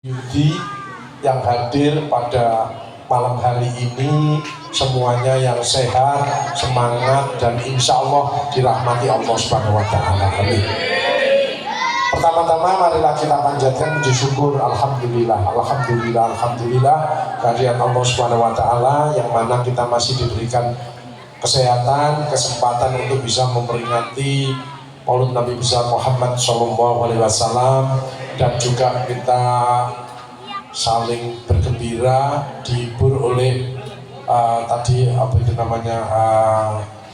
Yudi yang hadir pada malam hari ini, semuanya yang sehat, semangat, dan insya Allah dirahmati Allah Subhanahu wa Ta'ala. Amin. Pertama-tama marilah kita panjatkan puji syukur, alhamdulillah, alhamdulillah, alhamdulillah kehadiran Allah Subhanahu wa Ta'ala, yang mana kita masih diberikan kesehatan, kesempatan untuk bisa memperingati Maulid Nabi besar Muhammad SAW, dan juga kita saling bergembira, dihibur oleh tadi apa itu namanya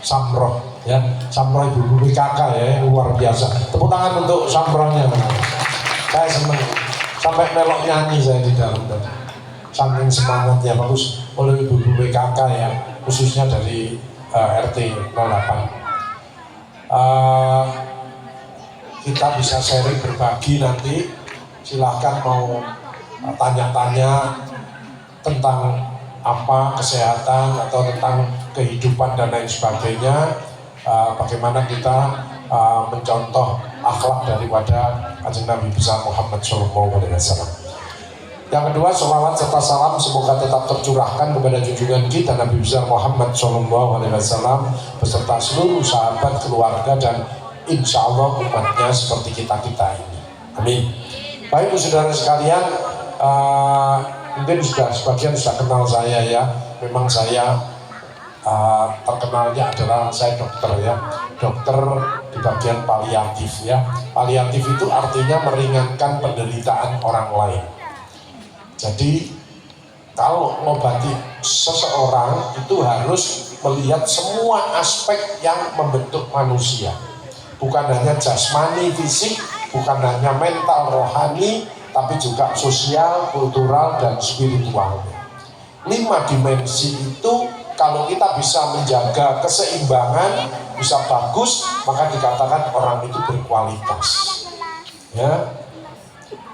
Samroh, ya, Samroh ibu PKK ya, luar biasa. Tepuk tangan untuk Samrohnya. Saya senang sampai melok nyanyi saya di dalam tadi, saking semangatnya. Bagus oleh ibu PKK ya, khususnya dari RT 08. Kita bisa sharing, berbagi nanti. Silahkan mau tanya-tanya tentang apa, kesehatan atau tentang kehidupan dan lain sebagainya. Bagaimana kita mencontoh akhlak daripada Kanjeng Nabi besar Muhammad SAW. Yang kedua, sholawat serta salam semoga tetap tercurahkan kepada junjungan kita Nabi besar Muhammad SAW beserta seluruh sahabat, keluarga, dan insya Allah umatnya seperti kita-kita ini. Amin. Baik saudara sekalian, mungkin sebagian sudah kenal saya ya. Memang saya terkenalnya adalah saya dokter ya, dokter di bagian paliatif ya. Paliatif itu artinya meringankan penderitaan orang lain. Jadi kalau mengobati seseorang itu harus melihat semua aspek yang membentuk manusia, bukan hanya jasmani fisik, bukan hanya mental rohani, tapi juga sosial, kultural, dan spiritual. 5 dimensi itu kalau kita bisa menjaga keseimbangan, bisa bagus, maka dikatakan orang itu berkualitas. Ya.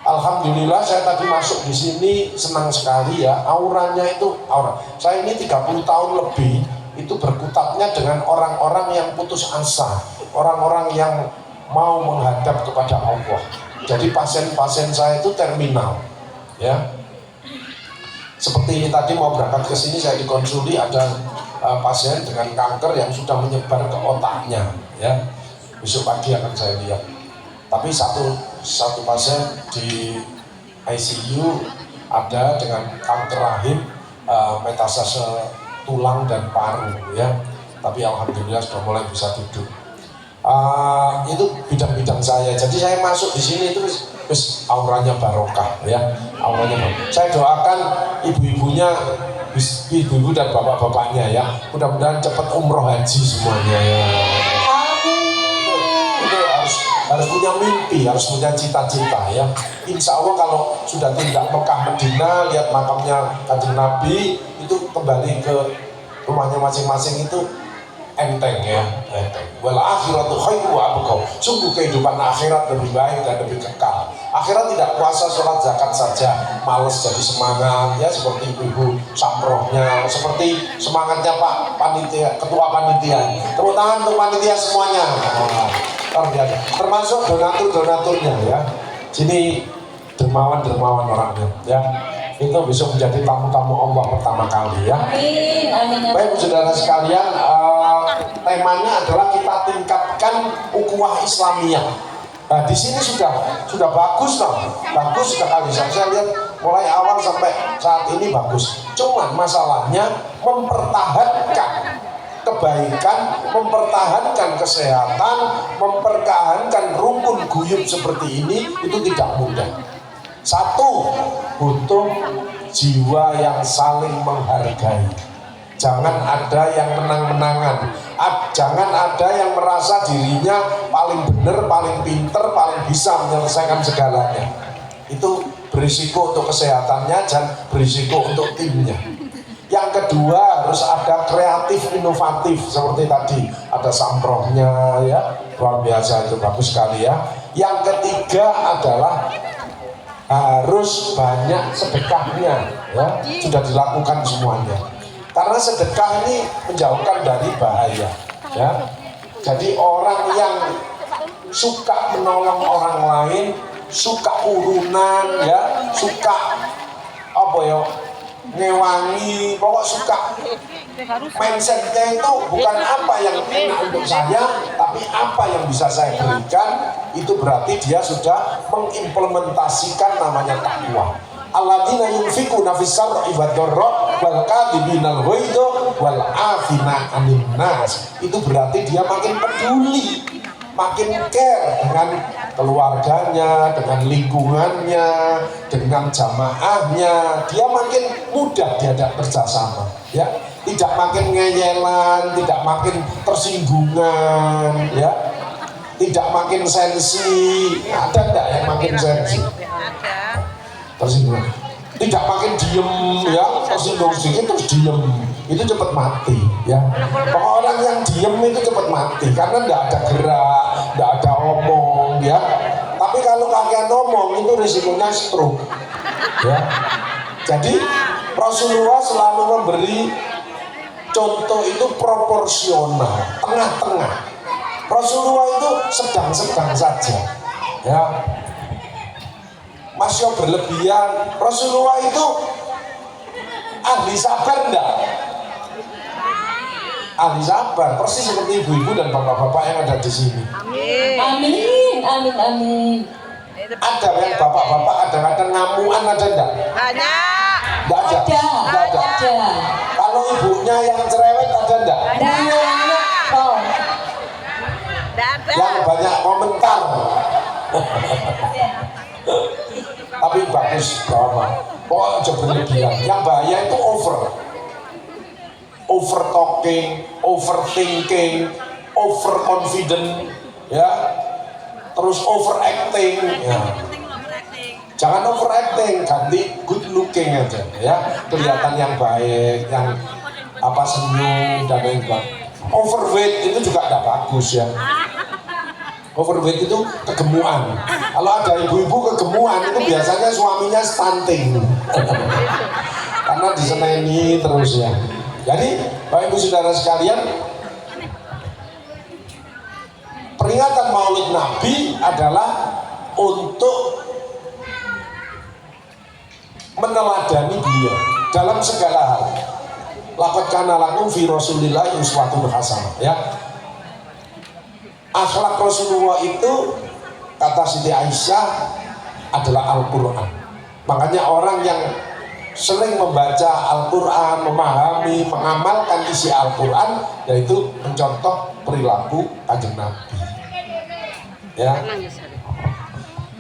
Alhamdulillah saya tadi masuk di sini senang sekali ya, auranya itu aura. Saya ini 30 tahun lebih itu berkutatnya dengan orang-orang yang putus asa, orang-orang yang mau menghadap kepada Allah. Jadi pasien-pasien saya itu terminal, ya. Seperti ini tadi mau berangkat ke sini saya dikonsuli ada pasien dengan kanker yang sudah menyebar ke otaknya, ya. Besok pagi akan saya lihat. Tapi satu pasien di ICU ada dengan kanker rahim, metastase tulang dan paru, ya. Tapi alhamdulillah sudah mulai bisa duduk. Itu bidang-bidang saya. Jadi saya masuk di sini itu terus auranya barokah, ya. Auranya barokah. Saya doakan ibu-ibunya, ibu-ibu dan bapak-bapaknya ya, mudah-mudahan cepat umroh haji semuanya ya. Harus punya mimpi, harus punya cita-cita ya. Insya Allah kalau sudah tinggal Mekah Medina, lihat makamnya Kanjeng Nabi, itu kembali ke rumahnya masing-masing itu enteng ya, enteng. Wal akhiratu khairu wa abqa. Sungguh kehidupan akhirat lebih baik dan lebih kekal. Akhirat tidak puasa, sholat, zakat saja, males jadi semangat ya, seperti ibu Samrohnya, seperti semangatnya Pak Panitia, ketua panitia. Tepuk tangan untuk panitia semuanya. Termasuk donatur-donaturnya ya. Sini dermawan-dermawan orangnya ya. Itu besok menjadi tamu-tamu Allah pertama kali ya. Amin, amin. Baik saudara sekalian, temanya adalah kita tingkatkan ukhuwah Islamiyah. Nah di sini sudah bagus loh, bagus sekali. Saya lihat mulai awal sampai saat ini bagus. Cuman masalahnya mempertahankan kebaikan, mempertahankan kesehatan, mempertahankan rukun guyub seperti ini itu tidak mudah. Satu, butuh jiwa yang saling menghargai. Jangan ada yang menang-menangan, jangan ada yang merasa dirinya paling benar, paling pinter, paling bisa menyelesaikan segalanya. Itu berisiko untuk kesehatannya dan berisiko untuk timnya. Yang kedua, harus ada kreatif inovatif seperti tadi ada Samrohnya ya, luar biasa, itu bagus sekali ya. Yang ketiga adalah harus banyak sedekahnya ya, sudah dilakukan semuanya. Karena sedekah ini menjauhkan dari bahaya ya. Jadi orang yang suka menolong orang lain, suka urunan ya, suka apa ya, ngewangi, pokok suka mindsetnya itu bukan apa yang enak untuk saya, tapi apa yang bisa saya berikan. Itu berarti dia sudah mengimplementasikan namanya takwa. Alladzina yunfikuna fis sarri wad dharra wal kadhibinal ghaidha wal afina 'anil nas. Itu berarti dia makin peduli, makin care dengan keluarganya, dengan lingkungannya, dengan jamaahnya. Dia makin mudah diajak kerjasama, ya. Tidak makin ngeyelan, tidak makin tersinggungan, ya. Tidak makin sensi. Ada enggak yang makin sensi? Tersinggung. Tidak makin diem, ya, tersinggung sedikit terus diem, itu cepat mati, ya. Orang yang diem itu cepat mati karena tidak ada gerak, tidak ada omong, ya. Tapi kalau kalian ngomong itu risikonya stroke, ya. Jadi Rasulullah selalu memberi contoh itu proporsional, tengah-tengah. Rasulullah itu sedang-sedang saja, ya. Masya berlebihan. Rasulullah itu ahli sabar enggak? Ahli sabar, persis seperti ibu-ibu dan bapak-bapak yang ada di sini. Amin. Amin, amin, amin. Ada yang bapak-bapak kadang-kadang ngamuan, ada enggak? Banyak. Enggak ada. Enggak ada. Kalau ibunya yang cerewet ada enggak? Ada. Oh. Yang banyak komentar. Tapi bagus, bapak. Pokoknya jangan berlebihan. Yang bahaya itu over talking, overthinking, overconfident, ya. Terus overacting, ya. Jangan overacting, ganti good looking aja, ya. Kelihatan yang baik, yang apa senyum dan lain-lain. Overweight itu juga tidak bagus, ya. Overweight itu kegemuan. Kalau ada ibu-ibu kegemuan itu biasanya suaminya stunting karena diseneni terus, ya. Jadi Bapak Ibu Saudara sekalian, peringatan Maulid Nabi adalah untuk meneladani beliau dalam segala hal. Laqad kana lakum fi Rasulillahi uswatun hasanah, ya. Akhlak Rasulullah itu, kata Siti Aisyah, adalah Al-Quran. Makanya orang yang sering membaca Al-Quran, memahami, mengamalkan isi Al-Quran, yaitu mencontoh perilaku Kanjeng Nabi, ya.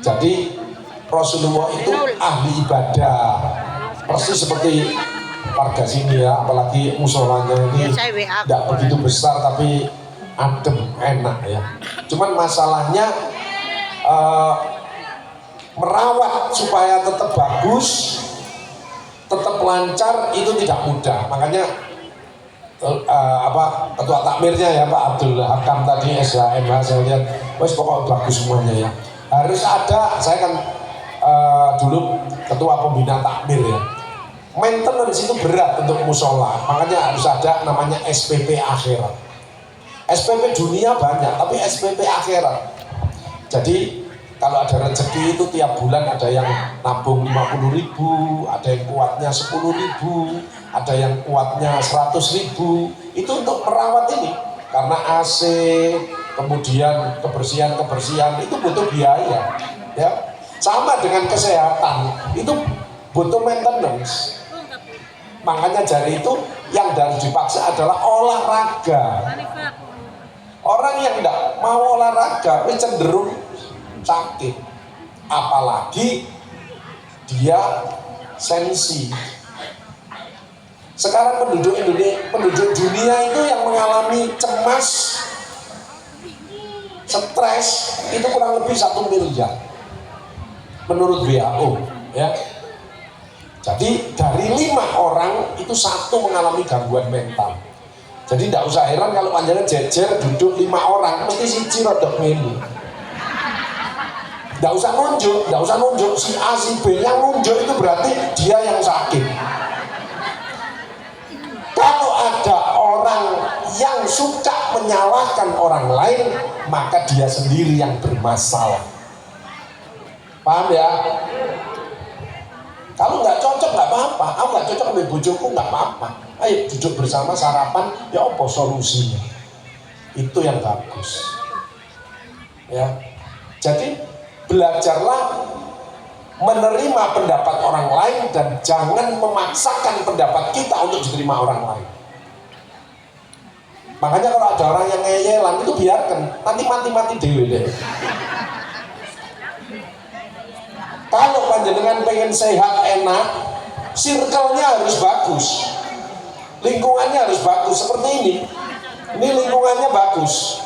Jadi Rasulullah itu ahli ibadah, persis seperti warga sini, ya. Apalagi musolanya ini tidak begitu besar tapi adem, enak, ya. Cuman masalahnya merawat supaya tetap bagus, tetap lancar itu tidak mudah. Makanya ketua takmirnya, ya, Pak Abdul Hakam tadi SHMH, saya lihat wes pokok bagus semuanya, ya. Harus ada, saya kan dulu ketua pembina takmir, ya. Maintenance itu berat untuk musola, makanya harus ada namanya SPP akhirat. SPP dunia banyak, tapi SPP akhirat. Jadi kalau ada rezeki itu tiap bulan ada yang nabung 50.000, ada yang kuatnya 10.000, ada yang kuatnya 100.000. Itu untuk merawat ini, karena AC, kemudian kebersihan itu butuh biaya, ya. Sama dengan kesehatan, itu butuh maintenance. Makanya dari itu yang harus dipaksa adalah olahraga. Orang yang tidak mau olahraga cenderung sakit, apalagi dia sensi. Sekarang penduduk dunia itu yang mengalami cemas, stres itu kurang lebih 1 miliar menurut WHO, ya. Jadi dari 5 orang itu 1 mengalami gangguan mental. Jadi tidak usah heran kalau panjangan jejer duduk 5 orang mesti siji rodok melu. Tidak usah nunjuk si A si B, yang nunjuk itu berarti dia yang sakit. Kalau ada orang yang suka menyalahkan orang lain, maka dia sendiri yang bermasalah. Paham, ya? Kalau nggak cocok nggak apa-apa, aku nggak cocok sama bojoku nggak apa-apa. Ayo duduk bersama sarapan, ya apa solusinya? Itu yang bagus. Ya, jadi belajarlah menerima pendapat orang lain dan jangan memaksakan pendapat kita untuk diterima orang lain. Makanya kalau ada orang yang ngeyelan itu biarkan, nanti mati-mati dewe deh. Kalau panjenengan pengen sehat enak, circle-nya harus bagus, lingkungannya harus bagus. Seperti ini lingkungannya bagus,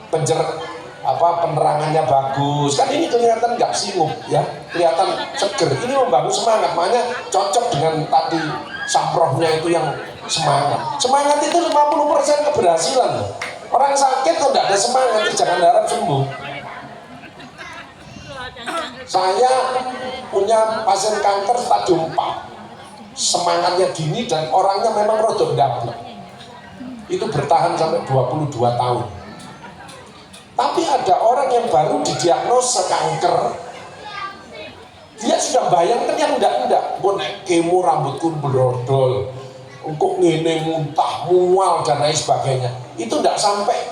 penerangannya bagus, kan ini kelihatan nggak sibuk ya, kelihatan seger. Ini membangun semangat, makanya cocok dengan tadi samprohnya itu yang semangat itu 50% keberhasilan. Orang sakit kok tidak ada semangat, jangan harap sembuh. Saya punya pasien kanker stadium 4, semangatnya gini dan orangnya memang rodok ndablek. Itu bertahan sampai 22 tahun. Tapi ada orang yang baru didiagnosa kanker, dia sudah bayangkan yang enggak, gue naik kemo rambutku brodol, untuk ngene muntah, mual dan lain sebagainya. Itu enggak sampai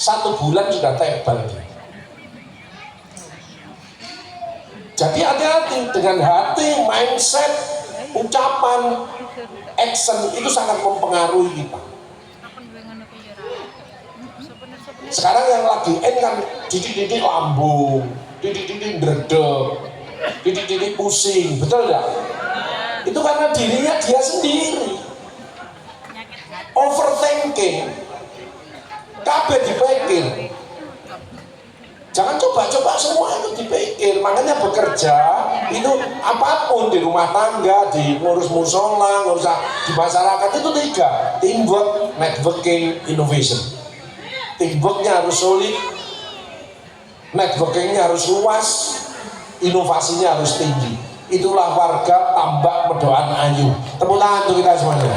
1 bulan sudah tebal. Jadi hati-hati dengan hati, mindset, ucapan, action itu sangat mempengaruhi kita. Sekarang yang lagi kan didik-didik lambung, didik-didik dredeg, didik-didik pusing, betul enggak? Itu karena dirinya dia sendiri. Overthinking, kabeh dipikir. Jangan coba-coba semua itu dipikir. Makanya bekerja itu apapun, di rumah tangga, di ngurus musola, ngurus di masyarakat itu 3: teamwork, networking, innovation. Teamworknya harus solid, networkingnya harus luas, inovasinya harus tinggi. Itulah warga Tambak Medokan Ayu. Tepuk tangan untuk kita semuanya.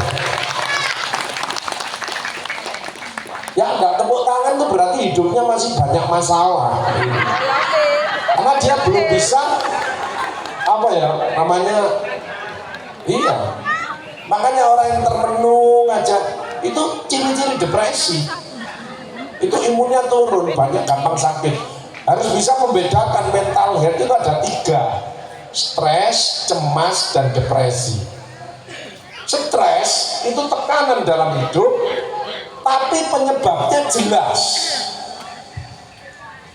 Ya enggak tepuk tangan itu berarti hidupnya masih banyak masalah. Karena dia belum bisa iya. Makanya orang yang termenung aja itu ciri-ciri depresi. Itu imunnya turun, banyak gampang sakit. Harus bisa membedakan mental health itu ada 3: stres, cemas, dan depresi. Stres itu tekanan dalam hidup, tapi penyebabnya jelas.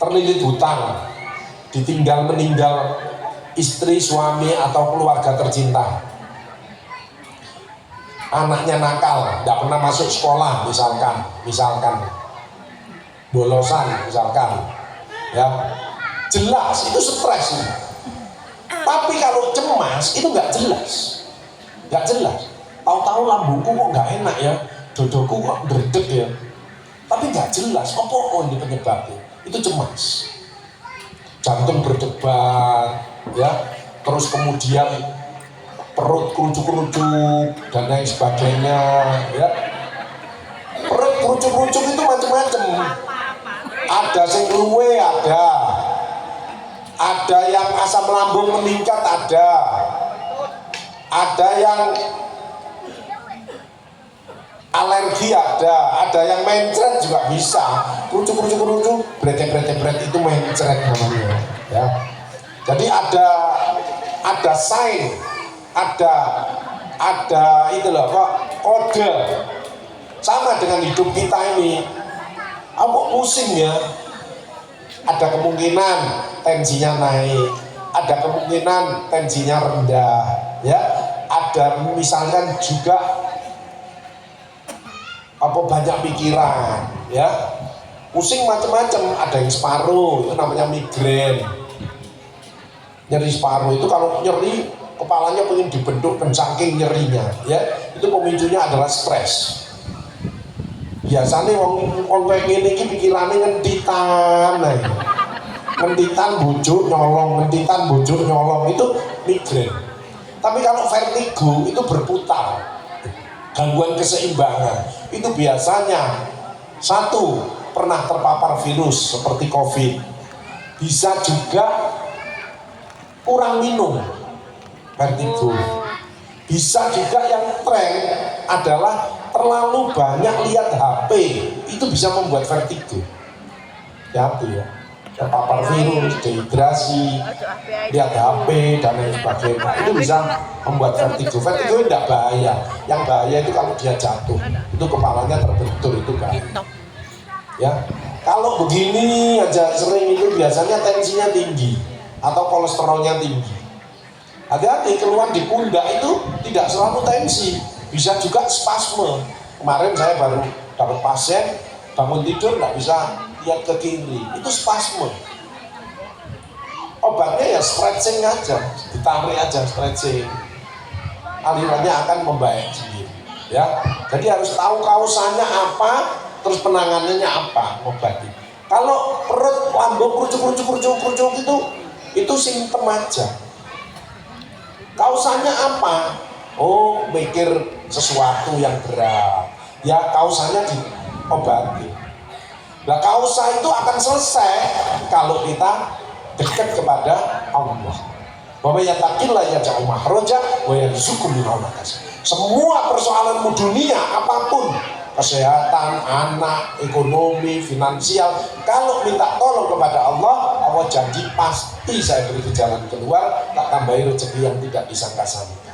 Terlilit hutang, ditinggal meninggal istri, suami, atau keluarga tercinta. Anaknya nakal, tidak pernah masuk sekolah misalkan bolosan misalkan, ya jelas itu stres. Tapi kalau cemas itu nggak jelas. Tahu-tahu lambungku kok nggak enak ya, dodoku kok dredeg ya, tapi nggak jelas apa ini penyebabnya. Itu cemas, jantung berdebar ya, terus kemudian perut kerucuk-kerucuk dan lain sebagainya ya. Perut kerucuk-kerucuk itu macam-macam, ada yang luwe, ada yang asam lambung meningkat, ada yang alergi, ada yang mencret juga bisa. Kerucuk, bret itu mencret namanya ya. Jadi ada sign, ada itu loh kok, kode. Sama dengan hidup kita ini, aku pusing ya, ada kemungkinan tensinya naik, ada kemungkinan tensinya rendah ya, ada misalkan juga banyak pikiran ya, pusing macam-macam. Ada yang separuh, itu namanya migrain. Nyeri separuh itu kalau nyeri kepalanya pengen dibentuk dan saking nyerinya ya, itu pemicunya adalah stres. Biasanya wong kayak gini iki pikirane ngentitan ae. Ngentitan bujuk nyolong itu migrain. Tapi kalau vertigo itu berputar, gangguan keseimbangan. Itu biasanya 1, pernah terpapar virus seperti COVID. Bisa juga kurang minum. vertigo. Bisa juga yang tren adalah terlalu banyak lihat HP, itu bisa membuat vertigo. Hati ya, terpapar virus, dehidrasi, lihat HP dan lain sebagainya, itu bisa membuat vertigo. Vertigo tidak bahaya, yang bahaya itu kalau dia jatuh, itu kepalanya terbentur, itu bahaya. Ya, kalau begini aja sering itu biasanya tensinya tinggi atau kolesterolnya tinggi. Hati-hati, keluhan di pundak itu tidak selalu tensi, bisa juga spasme. Kemarin saya baru dapat pasien bangun tidur nggak bisa lihat ke kiri, itu spasme. Obatnya ya stretching aja, ditarik aja stretching, alirannya akan membaik sendiri. Ya, jadi harus tahu kausannya apa, terus penanganannya apa, obatnya. Kalau perut lambung kerucuk itu simptom aja. Kausanya apa? Oh, mikir sesuatu yang berat. Ya, kausanya diobati. Nah, kausa itu akan selesai kalau kita dekat kepada Allah. Bahwa yattaqillah yaj'al makhraja wa yarzuqhu min haitsu. Semua persoalanmu dunia apapun, kesehatan, anak, ekonomi, finansial, kalau minta tolong kepada Allah, Allah janji pasti saya beri jalan keluar, tak tambahi rezeki yang tidak disangka-sangka.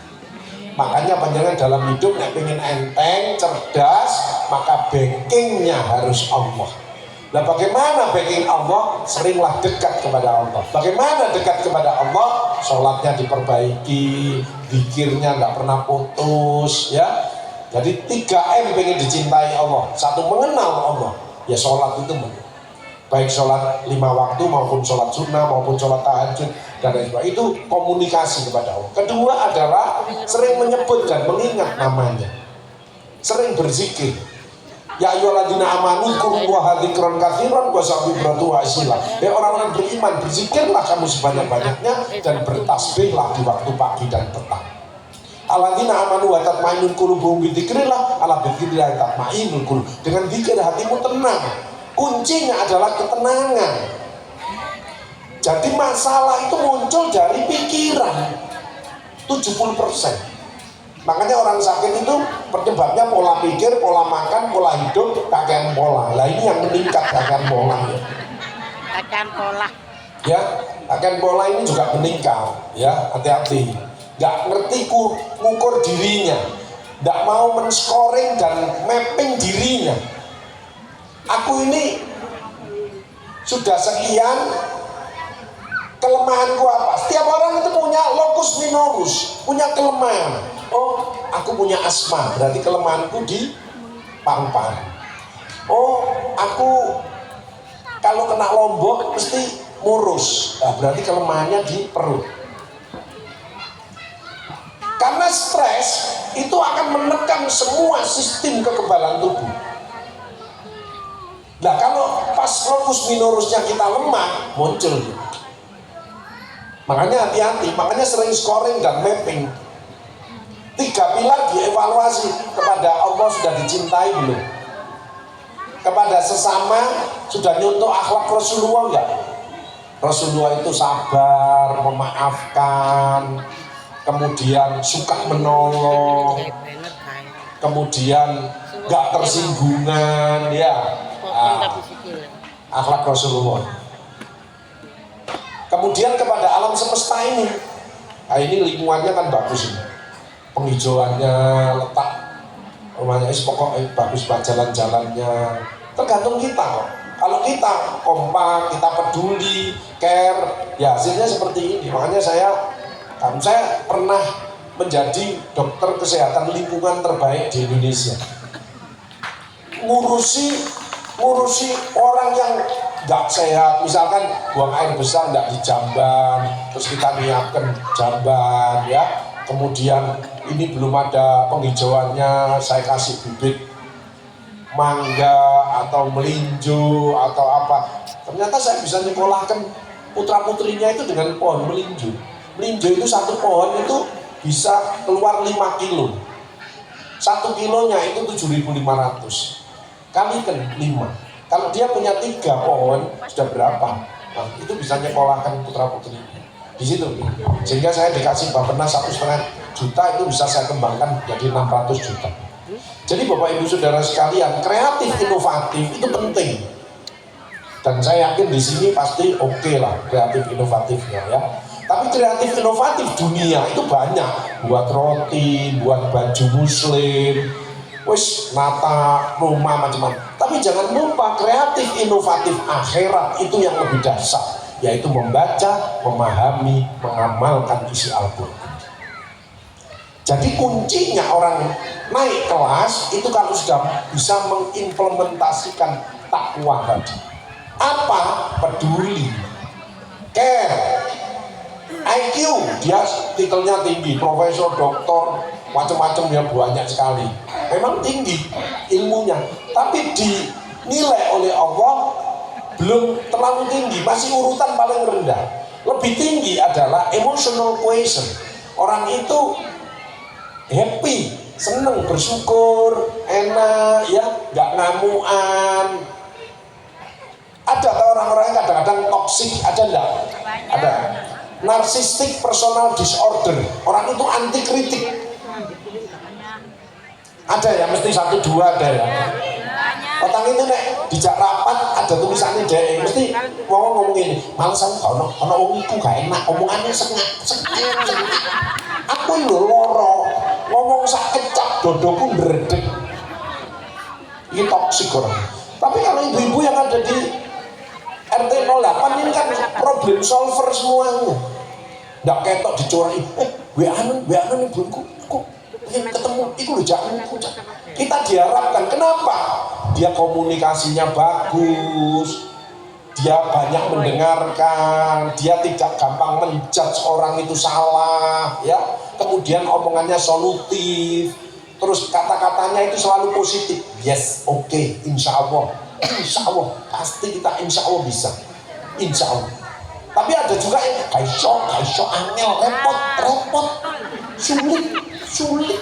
Makanya panjangan dalam hidup yang pengen enteng, cerdas, maka backingnya harus Allah. Nah, bagaimana backing Allah? Seringlah dekat kepada Allah. Bagaimana dekat kepada Allah? Sholatnya diperbaiki, zikirnya nggak pernah putus, ya. Jadi 3M pengen dicintai Allah. Satu, mengenal Allah. Ya sholat itu baik sholat 5 waktu maupun sholat sunnah maupun sholat tahajud dan lain sebagainya. Itu komunikasi kepada Allah. Kedua adalah sering menyebut dan mengingat namanya. Sering berzikir. Ya ayyuhalladzina amanu dzkurullaha dzikran katsiran wasabbihu wa asila. Orang-orang beriman, berzikirlah kamu sebanyak-banyaknya dan bertasbihlah di waktu pagi dan petang. Alladzina amanu wa tatma'innul qulubuhum bi dzikrillah, ala dzikrillah tatma'innul qulub. Dengan zikir hatimu tenang. Kuncinya adalah ketenangan. Jadi masalah itu muncul dari pikiran 70%. Makanya orang sakit itu penyebabnya pola pikir, pola makan, pola hidup, kakean pola. Lah ini yang meningkat kakean pola ya. Kakean pola. Ya, kakean pola ini juga meningkat. Ya, hati-hati. Gak ngerti ngukur dirinya, gak mau men-scoring dan mapping dirinya. Aku ini sudah sekian, kelemahanku apa? Setiap orang itu punya locus minoris, punya kelemahan. Oh, aku punya asma, berarti kelemahanku di paru-paru. Oh, aku kalau kena lombok mesti murus, nah, berarti kelemahannya di perut. Karena stres itu akan menekan semua sistem kekebalan tubuh. Nah, kalau pas locus minorisnya kita lemah, muncul. Makanya hati-hati, makanya sering scoring dan mapping. 3 pilar dievaluasi, kepada Allah sudah dicintai belum? Kepada sesama sudah nyontoh akhlak Rasulullah enggak? Rasulullah itu sabar, memaafkan, kemudian suka menolong, kemudian enggak tersinggungan, ya. Akhlak Rasulullah. Kemudian kepada alam semesta ini, nah ini lingkungannya kan bagus ini. Penghijauannya, letak rumahnya, pokoknya bagus banget jalan-jalannya. Tergantung kita kok. Kalau kita kompak, kita peduli, care, ya hasilnya seperti ini. Makanya saya pernah menjadi dokter kesehatan lingkungan terbaik di Indonesia. Ngurusi orang yang nggak sehat, misalkan buang air besar nggak dijamban, terus kita nyiapkan jamban, ya. Kemudian ini belum ada penghijauannya, saya kasih bibit mangga atau melinjo atau apa. Ternyata saya bisa nyekolahkan putra putrinya itu dengan pohon melinjo. Melinjo itu satu pohon itu bisa keluar 5 kilo. 1 kilonya itu 7.500. Kalikan 5. Kalau dia punya 3 pohon sudah berapa? Nah, itu bisa nyekolahkan putra putrinya. di situ. Sehingga saya dikasih Bappenas 1,5 juta, itu bisa saya kembangkan jadi 600 juta. Jadi Bapak Ibu Saudara sekalian, kreatif inovatif itu penting. Dan saya yakin di sini pasti oke lah kreatif inovatifnya ya. Tapi kreatif inovatif dunia itu banyak, buat roti, buat baju muslim, wis nata rumah macam-macam. Tapi jangan lupa kreatif inovatif akhirat itu yang lebih dahsyat, yaitu membaca, memahami, mengamalkan isi Al-Quran. Jadi kuncinya orang naik kelas itu kalau sudah bisa mengimplementasikan takwa tadi. Apa? Peduli, care, IQ, dia titelnya tinggi, profesor, doktor, macam-macam ya banyak sekali. Memang tinggi ilmunya, tapi dinilai oleh Allah belum terlalu tinggi, masih urutan paling rendah. Lebih tinggi adalah emotional quotient. Orang itu happy, seneng, bersyukur, enak, ya, nggak ngamuan. Ada orang-orang yang kadang-kadang toksik, ada enggak? Ada. Narcissistic personal disorder, orang itu anti kritik. Ada ya, mesti 1-2 ada ya. Orang itu nek dijak rapat ada tulisannya deh, mesti ngomong ini, malah saya kalau wong iku gak enak, omongannya sengak. Aku lho loro, ngomong sak kecap dodoku ndredeg. Ini toksik orang. Tapi kalau ibu-ibu yang ada di RT 08 ini kan problem solver semuanya. Nggak ketok dicuri, WA-an ibuku, kok pengen ketemu, itu loh jangan. Kita diharapkan, kenapa? Dia komunikasinya bagus, dia banyak mendengarkan, dia tidak gampang menjudge orang itu salah, ya. Kemudian omongannya solutif, terus kata-katanya itu selalu positif. Yes, oke, insya Allah, pasti kita insya Allah bisa, insya Allah. Tapi ada juga yang kaiso, angel, repot, sulit,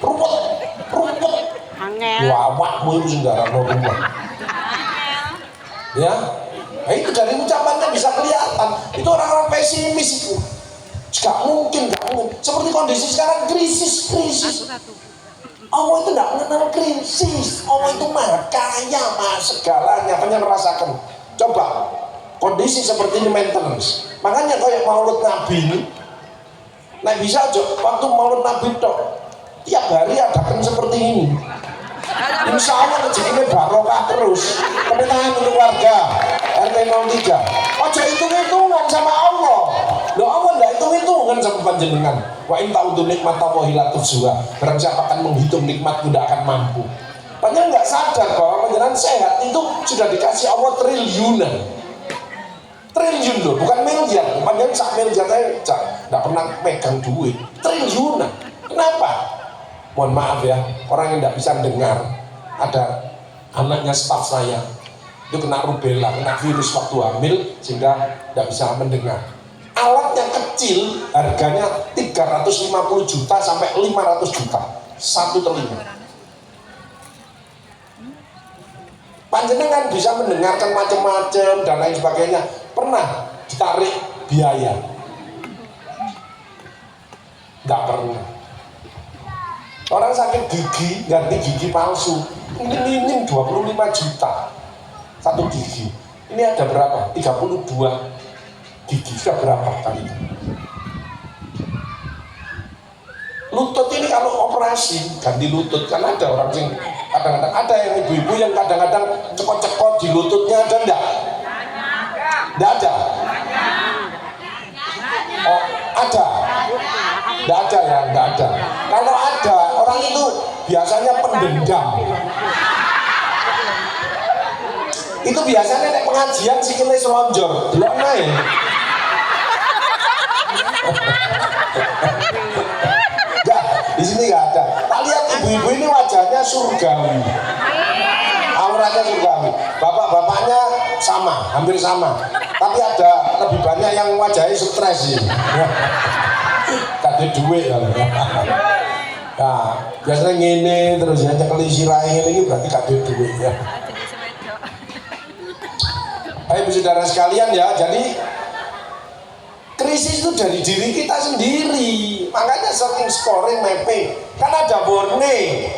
rumput. Wawakmu itu sembarang rumah. Ya, nah, itu dari ucapannya bisa kelihatan. Itu orang-orang pesimis itu. Gak mungkin. Seperti kondisi sekarang krisis. Allah itu tidak mengenal krisis. Allah itu maha kaya, maha segalanya. Hanya merasakan. Coba kondisi seperti ini maintenance. Makanya kayak Maulid Nabi ini, nah bisa aja waktu Maulid Nabi tok tiap hari adakan seperti ini. Insya Allah rezekinya barokah terus. Kemenangan untuk warga RT 03. Ojo hitung-hitungan sama Allah. Loh Allah enggak hitung-hitungan sama panjenengan. Wa in ta'udu nikmatallahi la tuhsuha. Barang siapa akan menghitung nikmat tidak akan mampu. Panjenengan enggak sadar bahwa panjenengan sehat itu sudah dikasih Allah triliunan. Triliun loh, bukan miliar. Panjenengan sak miliar aja enggak pernah pegang duit. Triliunan. Kenapa? Mohon maaf ya, orang yang tidak bisa dengar, ada anaknya staf saya itu kena rubella, kena virus waktu hamil sehingga tidak bisa mendengar. Alatnya kecil, harganya 350 juta sampai 500 juta satu telinga. Panjenengan bisa mendengarkan macam-macam dan lain sebagainya. Pernah ditarik biaya? Tidak pernah. Orang sakit gigi, ganti gigi palsu, ini 25 juta satu gigi. Ini ada berapa? 32 gigi, sudah berapa kali? Lutut ini kalau operasi ganti lutut, kan ada orang yang kadang-kadang ada yang ibu-ibu yang kadang-kadang cekot-cekot di lututnya, ada enggak? Enggak ada? Oh, ada? Enggak ada ya, enggak ada. Kalau ada, orang itu biasanya pendendam. Itu biasanya nek pengajian sikile selonjor, delok naik. Enggak, di sini enggak ada. Tak lihat ibu-ibu ini wajahnya surgawi. Auranya surgawi. Bapak-bapaknya sama, hampir sama. Tapi ada lebih banyak yang wajahnya stres sih. Kadek duit kan. Nah, biasanya ngene terus ya nyekeli sirahe ini berarti kadek duit ya. Ayo saudara sekalian ya, jadi Krisis itu dari diri kita sendiri. Makanya sering scoring mapping. Kan ada warning.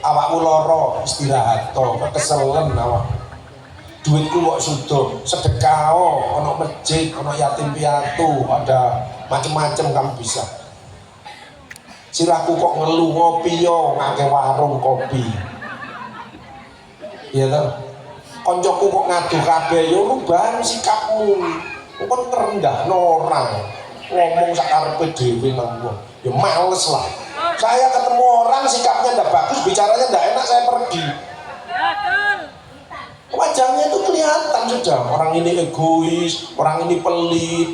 Awakmu loro, istirahat to, keselen awak. Duitku kok sudo, sedekah ono masjid, ono yatim piatu, ada macam-macam kamu bisa. Sirahku kok ngeluh ngopi yo, ngake warung kopi. Iya toh? Koncoku kok ngadu kabeh yo rubah sikapmu. Kon ngerendah orang, ngomong sakarepe dhewe nang wong. Ya males lah. Saya ketemu orang sikapnya ndak bagus, bicaranya ndak enak, saya pergi. Wajahnya itu kelihatan sudah. Orang ini egois, orang ini pelit.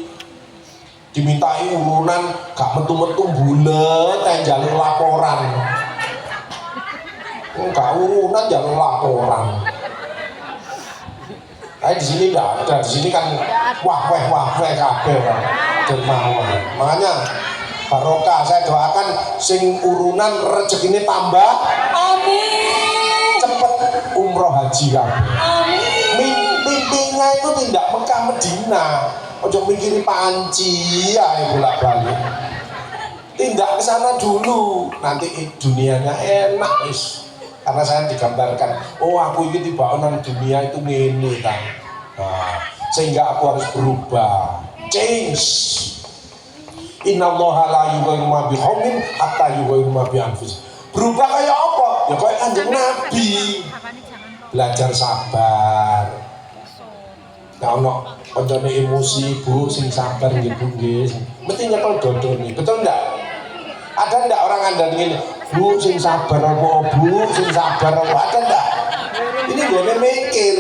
Dimintai urunan, gak metu-metu bulet, yang jalur laporan. Enggak urunan jalur laporan. Di sini enggak ada, di sini kan wah kabeh dermawan. Makanya barokah, saya doakan sing urunan rezekine tambah. Amin. Cepet umroh haji kan. Amin. Mimpinya itu tidak Mekah Medina. Ojo mikiri panci ya bolak-balik. Tindak ke sana dulu, nanti dunianya enak wis. Karena saya digambarkan, oh aku ini tiba nang dunia itu ngene kan. Nah, sehingga aku harus berubah, change. Innallaha la yughayyiru ma biqaumin hatta yughayyiru ma bi anfusihim. Berubah kayak apa? Ya kayak Kanjeng Nabi. Belajar sabar. Nah, ono koncone emosi, Bu, sing sabar nggih Bu nggih. Mesti nyekel dodone. Betul enggak? Ada enggak orang Anda ngene? Bu, sing sabar apa Bu, sing sabar apa? Ada enggak? Ini gue mikir.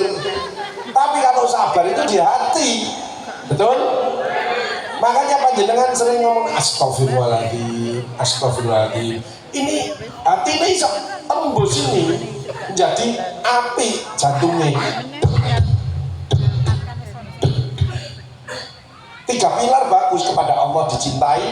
Tapi kalau sabar itu di hati. Betul? Makanya panjenengan sering ngomong astagfirullahaladzim, astagfirullahaladzim. Ini hati ini bisa tembus ini menjadi api jantungnya. Tiga pilar bagus kepada Allah dicintai.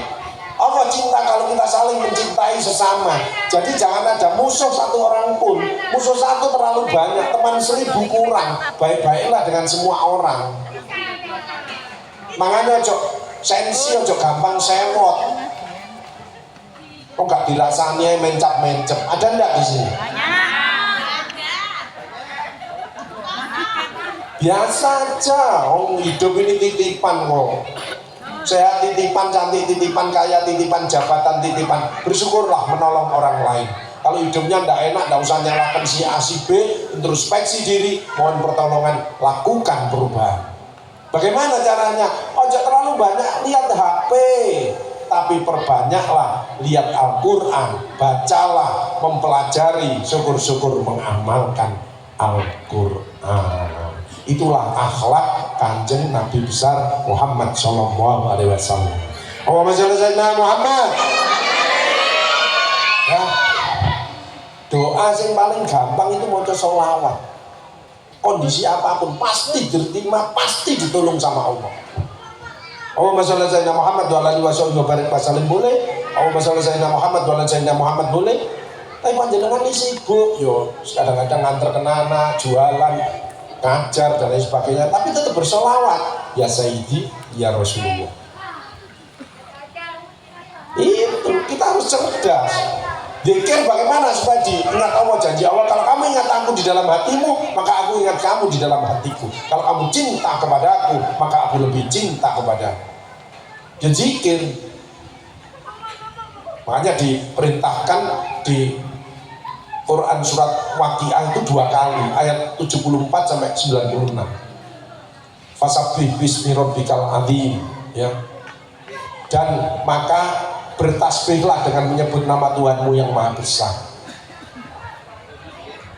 Allah cinta kalau kita saling mencintai sesama. Jadi jangan ada musuh satu orang pun. Musuh satu terlalu banyak, teman 1000 kurang. Baik-baiklah dengan semua orang. Makanya sensi ojo gampang sewot. Kok nggak dirasanya mencap-mencap? Ada enggak di sini? Biasa aja. Oh, hidup ini titipan kok. Sehat titipan, cantik titipan, kaya titipan, jabatan titipan. Bersyukurlah menolong orang lain. Kalau hidupnya ndak enak, ndak usah nyalakan si A si B, introspeksi diri, mohon pertolongan, lakukan perubahan. Bagaimana caranya? Ojo terlalu banyak lihat HP, tapi perbanyaklah lihat Al-Quran, bacalah, mempelajari, syukur-syukur mengamalkan Al-Quran. Itulah akhlak Kanjeng Nabi besar Muhammad Sallallahu Alaihi Wasallam. Allahumma sholli ala sayyidina Muhammad. Ya. Doa yang paling gampang itu maca sholawat. Kondisi apapun pasti diterima, pasti ditolong sama Allah. Allahumma sholli ala sayyidina Muhammad wa ala alihi wa barik wasallim boleh. Allahumma sholli ala sayyidina Muhammad wa ala sayyidina Muhammad boleh. Tapi panjenengan ini sibuk, yo kadang-kadang nganter ke nana, jualan, ngajar dan lain sebagainya, tapi tetap bersolawat ya Sayyidi ya Rasulullah. Itu kita harus cerdas. Zikir bagaimana supaya diingat Allah, janji Allah, kalau kamu ingat aku di dalam hatimu, maka aku ingat kamu di dalam hatiku. Kalau kamu cinta kepada aku, maka aku lebih cinta kepada. Dan zikir makanya diperintahkan di Quran surat Waqiah itu 2 kali, ayat 74 sampai 96. Fasabbih bismi rabbikal adzim, ya. Dan maka bertasbihlah dengan menyebut nama Tuhanmu yang maha besar.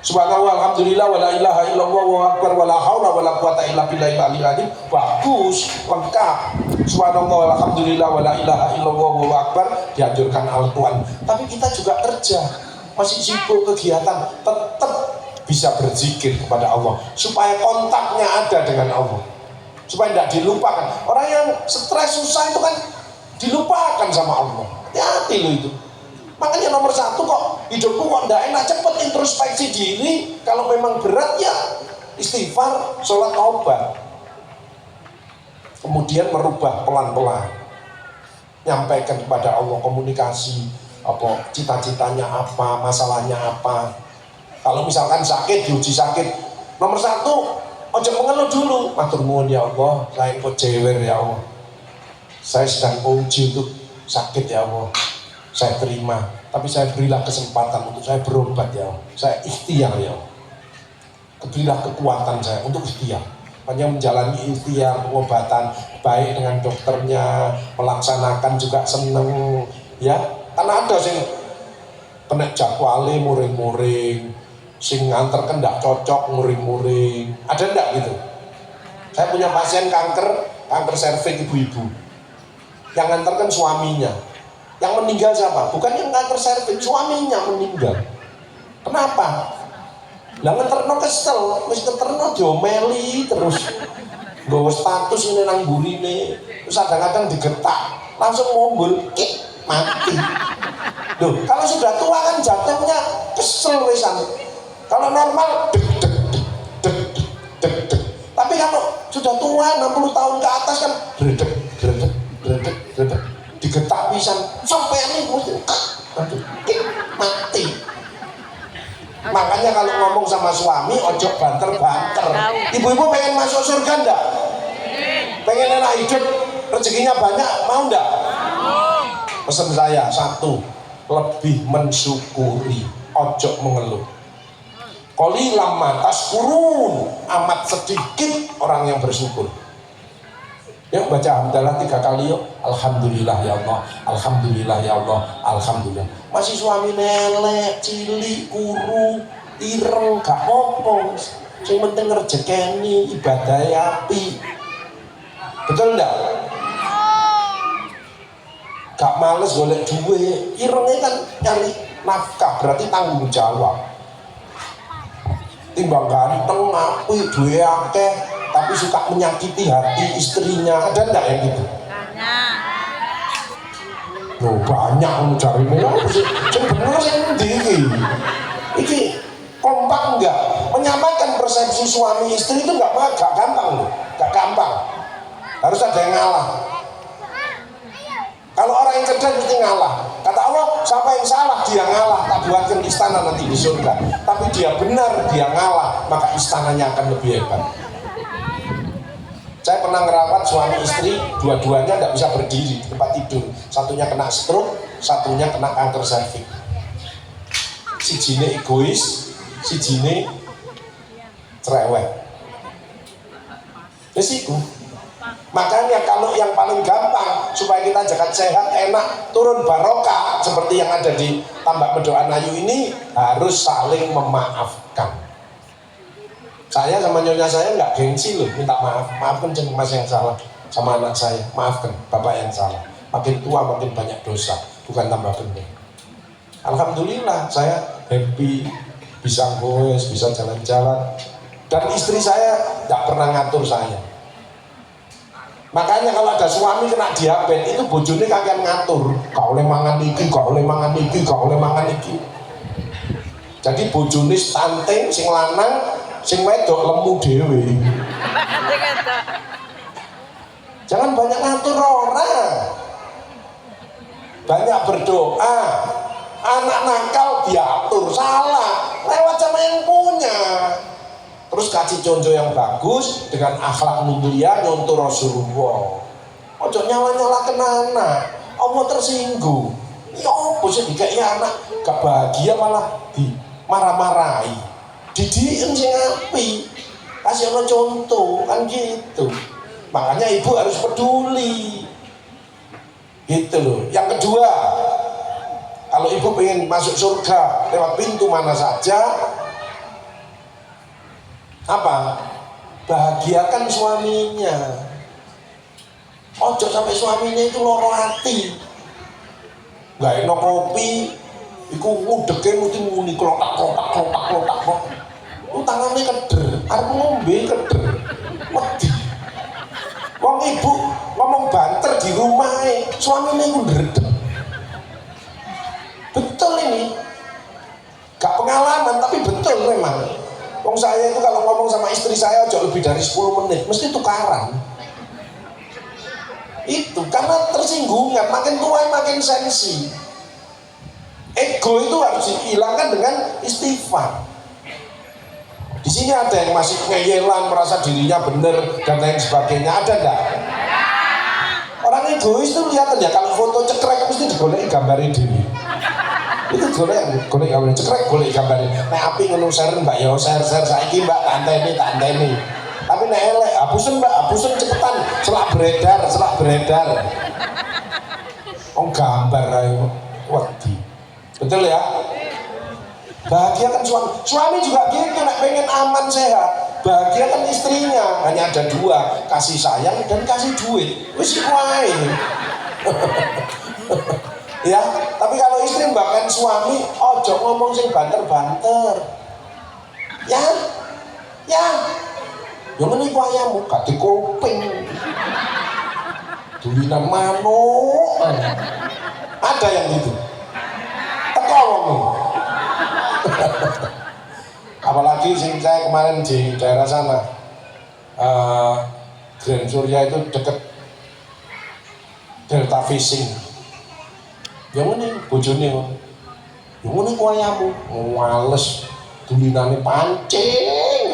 Subhanallah, alhamdulillah, wala ilaha illallah, wa akbar, wala haula wala quwata illa billahil aliyil azim. Bagus, lengkap. Subhanallah, alhamdulillah, wala ilaha illallah, wa akbar, dianjurkan Al-Quran. Tapi kita juga kerja, masih sibuk kegiatan, tetap bisa berzikir kepada Allah supaya kontaknya ada dengan Allah, supaya tidak dilupakan. Orang yang stres susah itu kan dilupakan sama Allah. Hati-hati loh itu. Makanya nomor 1 kok hidupku kok tidak enak, cepet introspeksi diri. Kalau memang berat ya istighfar, sholat taubat. kemudian merubah pelan-pelan, nyampaikan kepada Allah, komunikasi apa cita-citanya apa, masalahnya apa. Kalau misalkan sakit, diuji sakit, nomor satu ojo mengeluh dulu, matur nuwun ya Allah, saya kok jewer ya Allah, saya sedang uji untuk sakit ya Allah, saya terima, tapi saya berilah kesempatan untuk saya berobat ya Allah, saya ikhtiar ya Allah, berilah kekuatan saya untuk ikhtiar, hanya menjalani ikhtiar pengobatan baik dengan dokternya, melaksanakan juga seneng ya. Karena ada sing kena jadwale muring-muring, sing nganter kan ndak cocok muring-muring, ada ndak gitu? Saya punya pasien kanker serviks ibu-ibu, yang nganter kan suaminya, yang meninggal siapa? Bukan yang kanker serviks, suaminya meninggal. Kenapa? Lah nganterno kesel, wis nganterno diomeli terus, nggawa status ini nang burine, terus kadang-kadang digetak, langsung mombul, mati. Loh, kalau sudah tua kan jantungnya kesel wesan. Kalau normal deg deg deg deg deg. Tapi kalau sudah tua 60 tahun ke atas kan gredeg gredeg gredeg gredeg digetak pisan sampai ini mesti mati. Makanya kalau ngomong sama suami ojo banter-banter. Ibu-ibu pengen masuk surga enggak? Pengen enak hidup, rezekinya banyak, mau enggak? Pesan saya satu, lebih mensyukuri, ojo mengeluh. Qalilan ma tashkurun, amat sedikit orang yang bersyukur. Yuk baca hamdalah 3 kali yuk. Alhamdulillah ya Allah, alhamdulillah ya Allah, alhamdulillah. Masih suami nelek, cilik, kuru, ireng, gak apa-apa. Yang penting rezekeni, ibadah api. Betul enggak? Gak males golek duit, irengnya kan nyari nafkah, berarti tanggung jawab. Timbang ganteng, apik, duit akeh, tapi suka menyakiti hati istrinya, ada enggak yang gitu? Loh banyak mencari sing bener sing ndi iki kompak enggak? Menyampaikan persepsi suami istri itu gak gampang loh, gak gampang. Harus ada yang ngalah. Kalau orang yang cerdas mesti ngalah. Kata Allah, siapa yang salah dia ngalah, tak buatkan istana nanti di surga. Tapi dia benar, dia ngalah, maka istananya akan lebih hebat. Saya pernah ngerawat suami istri, dua-duanya tidak bisa berdiri di tempat tidur. Satunya kena stroke, satunya kena kanker serviks. Si jine egois, si jine cerewet. Itu. Makanya kalau yang paling gampang supaya kita jaga sehat, enak, turun barokah seperti yang ada di Tambak Bedoan Ayu ini, harus saling memaafkan. Saya sama nyonya saya nggak gengsi loh, minta maaf, maafkan mas yang salah sama anak saya, maafkan bapak yang salah. Makin tua makin banyak dosa, bukan tambah benar. Alhamdulillah saya happy, bisa goes, bisa jalan-jalan, dan istri saya nggak pernah ngatur saya. Makanya kalau ada suami kena diabetes itu bojone kakean ngatur, gak oleh mangan iki, gak oleh mangan iki, gak oleh mangan iki. Jadi bojone stunting, sing lanang, sing wedok lemu dhewe. Jangan banyak ngatur orang, banyak berdoa. Anak nakal diatur, salah, lewat sama yang punya. Terus kasih contoh yang bagus dengan akhlak mulia, nyontoh Rasulullah. Ojo nyala-nyala kenana, Allah tersinggung. Ya apa sih dikai anak gak bahagia malah dimarah-marahi. Didiin sing api, kasih ono contoh kan gitu. Makanya ibu harus peduli, gitu loh. Yang kedua, kalau ibu pengen masuk surga lewat pintu mana saja, apa? Bahagiakan suaminya. Ojo sampai suaminya itu loro hati. Gak enak kopi, iku ngudeke mesti muni klotak. Lu tangannya keder, arep ngombe keder. Wedi. Wong ibu ngomong banter di rumah, suaminya iku ndredeg. Betul ini. Gak pengalaman tapi betul memang. Wong saya itu kalau ngomong sama istri saya ojo lebih dari 10 menit, mesti tukaran. Itu karena tersinggungan, makin tua makin sensi. Ego itu harus dihilangkan dengan istighfar. Di sini ada yang masih ngeyelan, merasa dirinya benar dan lain sebagainya, ada enggak? Orang egois itu lihat ya, kalau foto cekrek mesti digoleki gambare dhewe. Itu golek gambar cekrek, golek gambare. Nek api ngono share Mbak ya, share saiki Mbak tak anteni. Tapi nek elek, hapusen Mbak, hapusen cepetan, selak beredar. Gambar ae wedi. Betul ya? Bahagiakan suami juga gitu, nek pengen aman sehat, bahagiakan istrinya. Hanya ada dua, kasih sayang dan kasih duit. Wis iku ae. Ya, tapi kalau istri bahkan suami, ojo ngomong sing banter-banter. Ya, yang ini ku ayammu gak dikoping. Dulinan manuk. Ada yang gitu. Teko ngomong. Apalagi sing saya kemarin di daerah sana, Grand Surya itu deket Delta Fishing. Yang ini bojone, yang ini kuayamu wales dulinane pancing.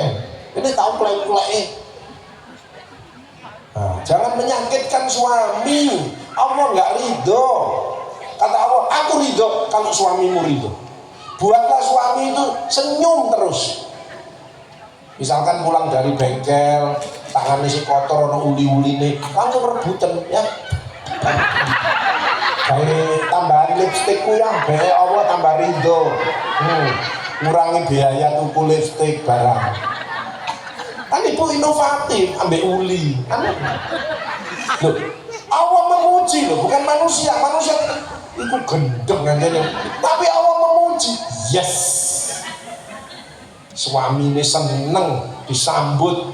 Ini tahu plek-plek. Nah, jangan menyakitkan suami. Allah nggak ridho. Kata Allah, aku ridho kalau suamimu ridho. Buatlah suami itu senyum terus. Misalkan pulang dari bengkel, tangannya si kotor, ono uli-uline, langsung rebutan ya. Kayak tambahan lipstikku ya, Allah tambah ridho. Kurangi biaya tuku lipstik barang. Kan ibu inovatif, ambil uli. Loh, Allah memuji loh, bukan manusia. Manusia itu gendeng aja. Tapi Allah memuji. Yes. Suami ini seneng disambut,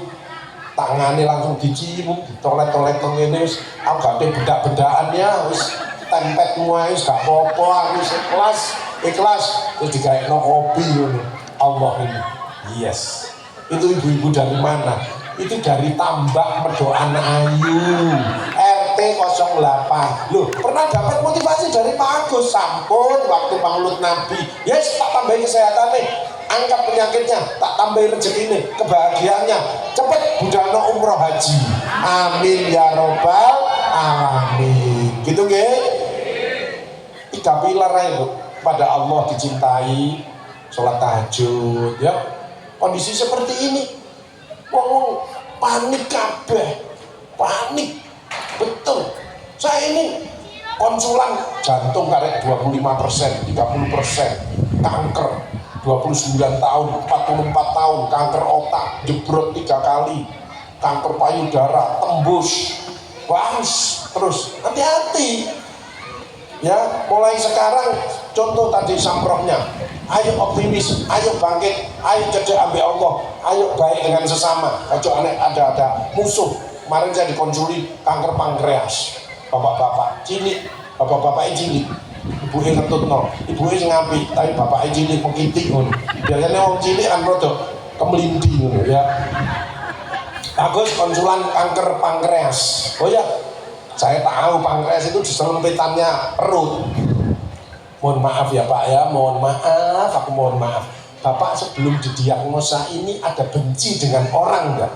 tangannya langsung dicium, ditolet-tolet ini. Aku gak ada bedak-bedakan ya, wis tempet muai, gak apa-apa, aku ikhlas. Terus dikaitno kopi ini. Allah ini. Yes. Itu ibu-ibu dari mana? Itu dari Tambak Medokan Ayu RT 08. Loh, pernah dapat motivasi dari Pak Agus. Sampun waktu Maulud Nabi, yes, tak tambahin kesehatan nih, angkat penyakitnya, tak tambahin rezeki nih, kebahagiaannya, cepet budana umroh haji. Amin ya robbal alamin. Gitu nggih. 3 pilar itu pada Allah dicintai, sholat tahajud ya. Kondisi seperti ini, wong panik kabeh, panik, betul. Saya ini konsulan jantung karek 25%, 30%, kanker 29 tahun, 44 tahun, kanker otak, jebrot 3 kali, kanker payudara, tembus, terus hati-hati. Ya, mulai sekarang contoh tadi samprohnya, ayo optimis, ayo bangkit, ayo cedek ambil Allah, ayo baik dengan sesama. Kalau ada musuh, kemarin saya dikonsuli kanker pankreas, bapak-bapak cilik, bapak-bapak cilik, ibu ngetut no, ibu ngapi, tapi bapak cilik mengkitik no. Biasanya orang cilik kan rodok kemelinti no, ya. Bagus konsulan kanker pankreas. Oh ya, saya tahu pankreas itu di selempetannya perut. Mohon maaf ya Pak ya, mohon maaf, aku mohon maaf. Bapak sebelum didiagnosa ini ada benci dengan orang enggak?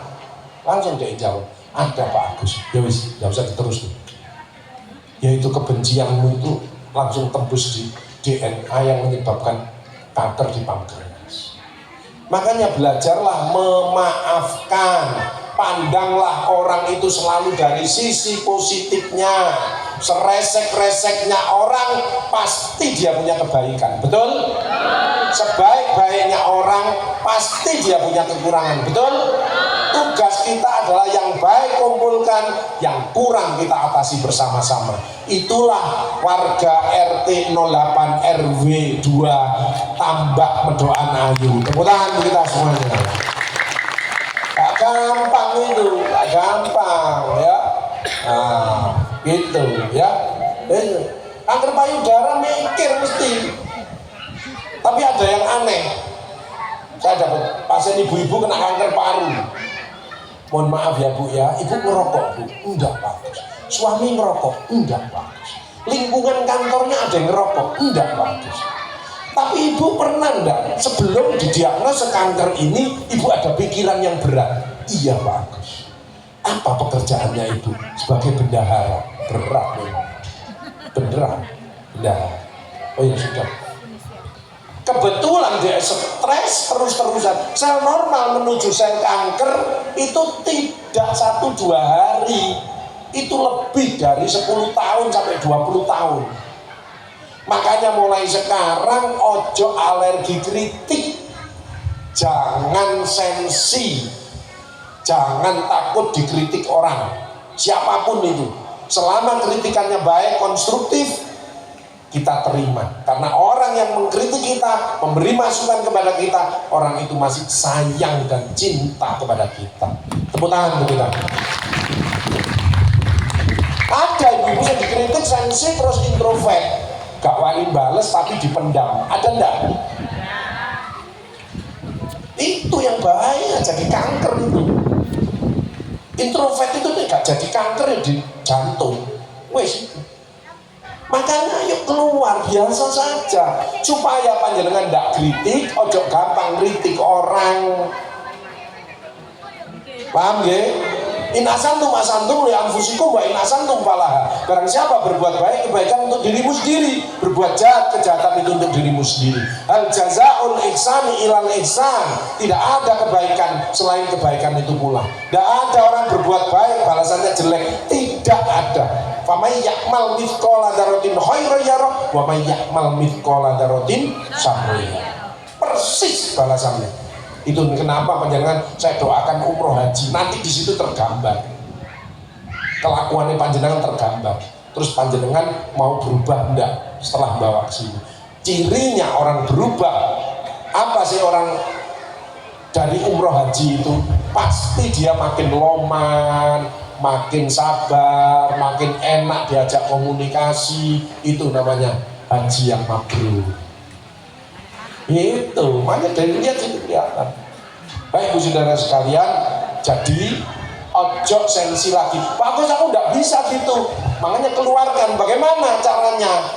Langsung dia jawab, ada Pak Agus. Ya wis, enggak usah diterus. Yaitu kebencianmu itu langsung tembus di DNA yang menyebabkan kanker di pankreas. Makanya belajarlah memaafkan. Pandanglah orang itu selalu dari sisi positifnya. Seresek-reseknya orang pasti dia punya kebaikan, betul? Sebaik-baiknya orang pasti dia punya kekurangan, betul? Tugas kita adalah yang baik kumpulkan, yang kurang kita atasi bersama-sama. Itulah warga RT 08 RW 2 Tambak Medokan Ayu. Tepuk tangan kita semuanya. Gak gampang itu, gak gampang ya. Nah, gitu ya. Kanker payudara mikir mesti. Tapi ada yang aneh. Saya dapat pasien ibu-ibu kena kanker paru. Mohon maaf ya Bu ya, ibu ngerokok Bu, enggak bagus. Suami ngerokok, enggak bagus. Lingkungan kantornya ada yang ngerokok, enggak bagus. Tapi ibu pernah enggak sebelum didiagnosa kanker ini ibu ada pikiran yang berat? Iya bagus. Apa pekerjaannya ibu? Sebagai bendahara. Berat memang. Beneran bendahara. Oh ya sudah. Kebetulan dia stres terus-terusan. Sel normal menuju sel kanker itu tidak 1-2 hari. Itu lebih dari 10 tahun sampai 20 tahun. Makanya mulai sekarang ojo alergi kritik, jangan sensi, jangan takut dikritik orang, siapapun itu. Selama kritikannya baik, konstruktif, kita terima. Karena orang yang mengkritik kita, memberi masukan kepada kita, orang itu masih sayang dan cinta kepada kita. Tepuk tangan untuk kita. Ada ibu-ibu yang dikritik sensi terus introvert, gak wani bales tapi dipendam. Ada enggak? Itu yang bahaya, jadi kanker itu. Introvert itu gak jadi kanker ya di jantung. Wes. Makanya yuk keluar biasa saja supaya panjenengan ndak kritik, ojo gampang kritik orang. Paham ya? In asantum asantum li anfusikum wa in asantum falaha. Barang siapa berbuat baik, kebaikan untuk dirimu sendiri. Berbuat jahat, kejahatan itu untuk dirimu sendiri. Al jazaa'ul ihsani ilal ihsan. Tidak ada kebaikan selain kebaikan itu pula. Tidak ada orang berbuat baik balasannya jelek. Tidak ada. Famay yakmal mithqala dzarratin khairan yarah wa may yakmal mithqala dzarratin syarran yarah. Persis balasannya. Itu kenapa panjenengan saya doakan umroh haji, nanti di situ tergambar kelakuannya panjenengan tergambar. Terus panjenengan mau berubah enggak setelah bawa ke sini? Cirinya orang berubah apa sih? Orang dari umroh haji itu pasti dia makin loman, makin sabar, makin enak diajak komunikasi. Itu namanya haji yang mabrur. Itu makanya dari lihat itu kelihatan. Baik Bu saudara sekalian, jadi ojo sensi lagi. Bagus, aku nggak bisa gitu. Makanya keluarkan. Bagaimana caranya?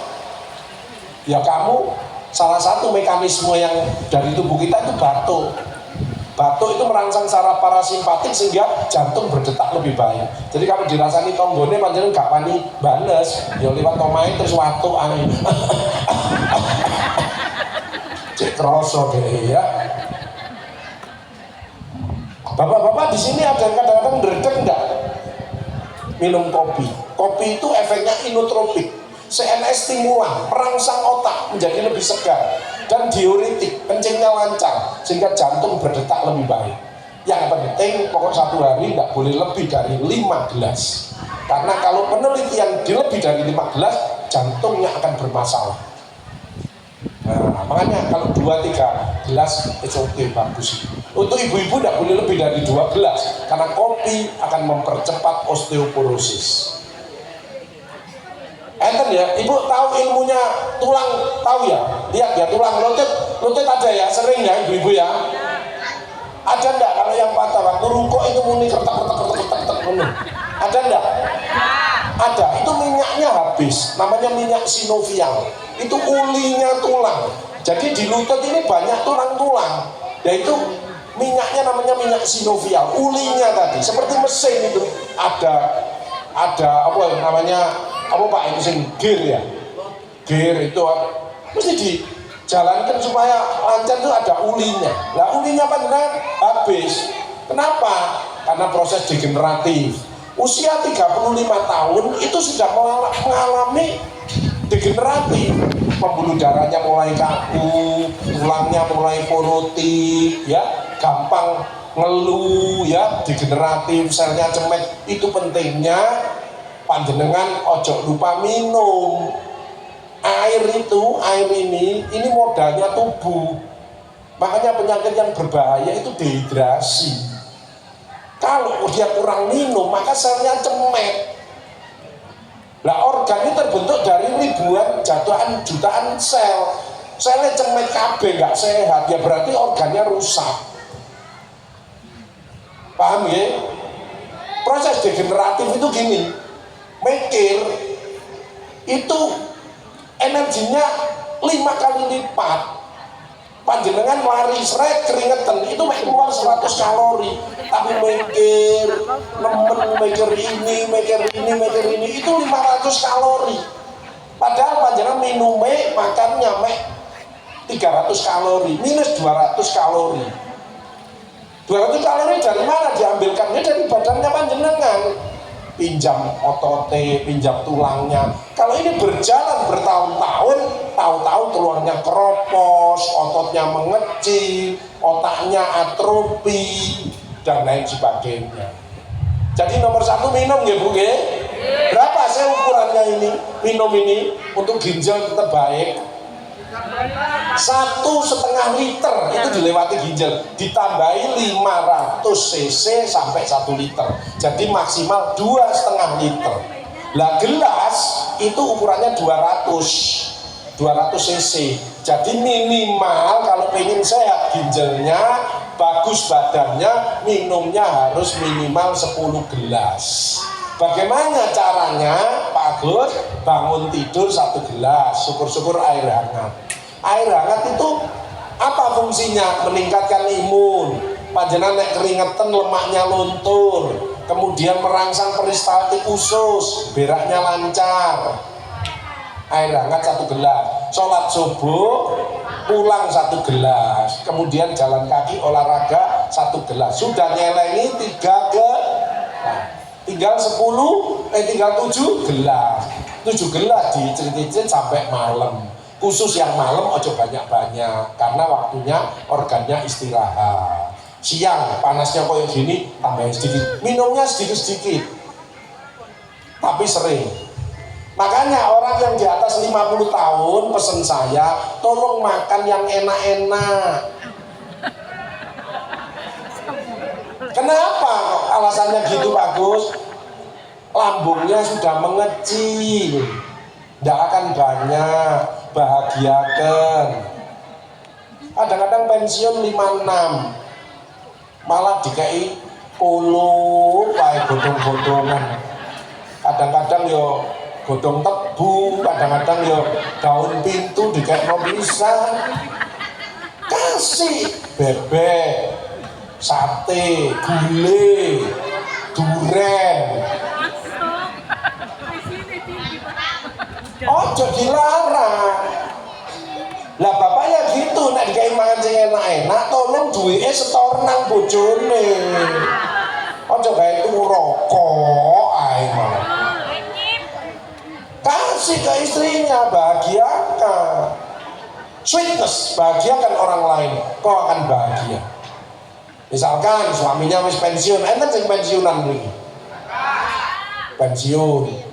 Ya kamu salah satu mekanisme yang dari tubuh kita itu batuk. Batuk itu merangsang saraf parasimpatik sehingga jantung berdetak lebih baik. Jadi kalau dirasani tonggone panjenengan gak wani bales, ya liwat omahe terus watuk ae. Cek kroso deh ya. Bapak-bapak di sini ada yang kadang-kadang dredeg enggak? Minum kopi. Kopi itu efeknya inotropik, CNS stimulan, merangsang otak menjadi lebih segar dan diuretik, kencingnya lancar sehingga jantung berdetak lebih baik. Yang penting pokok 1 hari enggak boleh lebih dari 5 gelas. Karena kalau penelitian di lebih dari 5 gelas, jantungnya akan bermasalah. Nah, makanya kalau 2-3 gelas it's okay, bagus. Untuk ibu-ibu tidak boleh lebih dari 2 gelas karena kopi akan mempercepat osteoporosis. Enten ya, ibu tahu ilmunya tulang, tahu ya? Lihat ya, tulang lutut ada ya, sering ya ibu-ibu ya. Ada enggak kalau yang patah waktu rukuk itu muni kertek ada enggak? Ada, itu minyaknya habis, namanya minyak sinovial. Itu ulinya tulang. Jadi di lutut ini banyak tulang-tulang. Dan itu minyaknya namanya minyak sinovial, ulinya tadi. Seperti mesin itu ada apa namanya? Apa Pak itu sing gear ya? Gear itu mesti dijalankan supaya lancar itu ada ulinya. Lah ulinya panjang habis. Kenapa? Karena proses degeneratif. Usia 35 tahun itu sudah mengalami degeneratif. Pembuluh darahnya mulai kaku, tulangnya mulai porotik, ya, gampang ngeluh, ya, degeneratif, selnya cemet. Itu pentingnya panjenengan ojo lupa minum. Air ini modalnya tubuh. Makanya penyakit yang berbahaya itu dehidrasi. Kalau dia kurang minum, maka selnya cemet. Lah organ ini terbentuk dari ribuan jutaan sel. Selnya cemet kabeh nggak sehat, ya berarti organnya rusak. Paham ya? Proses degeneratif itu gini, mikir itu energinya 5 kali lipat. Panjenengan lari srek keringetan itu keluar 100 kalori, tapi mikir nemen, mikir ini itu 500 kalori. Padahal panjenengan minumnya makannya 300 kalori, minus 200 kalori. 200 kalori dari mana diambilkannya? Dari badannya panjenengan. Pinjam otote, pinjam tulangnya. Kalau ini berjalan bertahun-tahun, tahu-tahu tulangnya keropos, ototnya mengecil, otaknya atrofi, dan lain sebagainya. Jadi nomor 1 minum ya Bu ya. Berapa sih ukurannya ini? Minum ini untuk ginjal tetap baik. 1,5 liter itu dilewati ginjal, ditambahi 500 cc sampai 1 liter, jadi maksimal 2,5 liter. Lah gelas itu ukurannya 200 cc, jadi minimal kalau pengen sehat ginjalnya, bagus badannya, minumnya harus minimal 10 gelas. Bagaimana caranya Pak Agus? Bangun tidur 1 gelas, syukur-syukur air hangat. Air hangat itu apa fungsinya? Meningkatkan imun. Panjenengan nek keringetan lemaknya luntur, kemudian merangsang peristaltik usus, beraknya lancar. Air hangat 1 gelas. Sholat subuh pulang 1 gelas, kemudian jalan kaki olahraga 1 gelas. Sudah nyelengi 3 tinggal 7 gelas. 7 gelas dicicil sampai malam. Khusus yang malam ojo banyak-banyak karena waktunya organnya istirahat. Siang panasnya kayak gini tambahin sedikit, minumnya sedikit-sedikit tapi sering. Makanya orang yang di atas 50 tahun pesen saya, tolong makan yang enak-enak. Kenapa alasannya gitu Pak Gus? Lambungnya sudah mengecil, tidak akan banyak, bahagiakan. Kadang-kadang pensiun 56, malah dikai polo, kayak godong-godongan. Kadang-kadang yo godong tebu, kadang-kadang yo daun pintu dikai bisa. Kasih bebek, sate, gulai, duren. Ojo dilarang. Lah bapaknya gitu, nek dikai mangan sing enak-enak, tolong duwike setor nang bojone. Ojo gawe tuku rokok ae malah. Kasih ke istrinya, bahagiakan. Sweetness, bahagiakan orang lain, kau akan bahagia. Misalkan suaminya wis pensiun, enten sing pensiunan iki. Pensiun.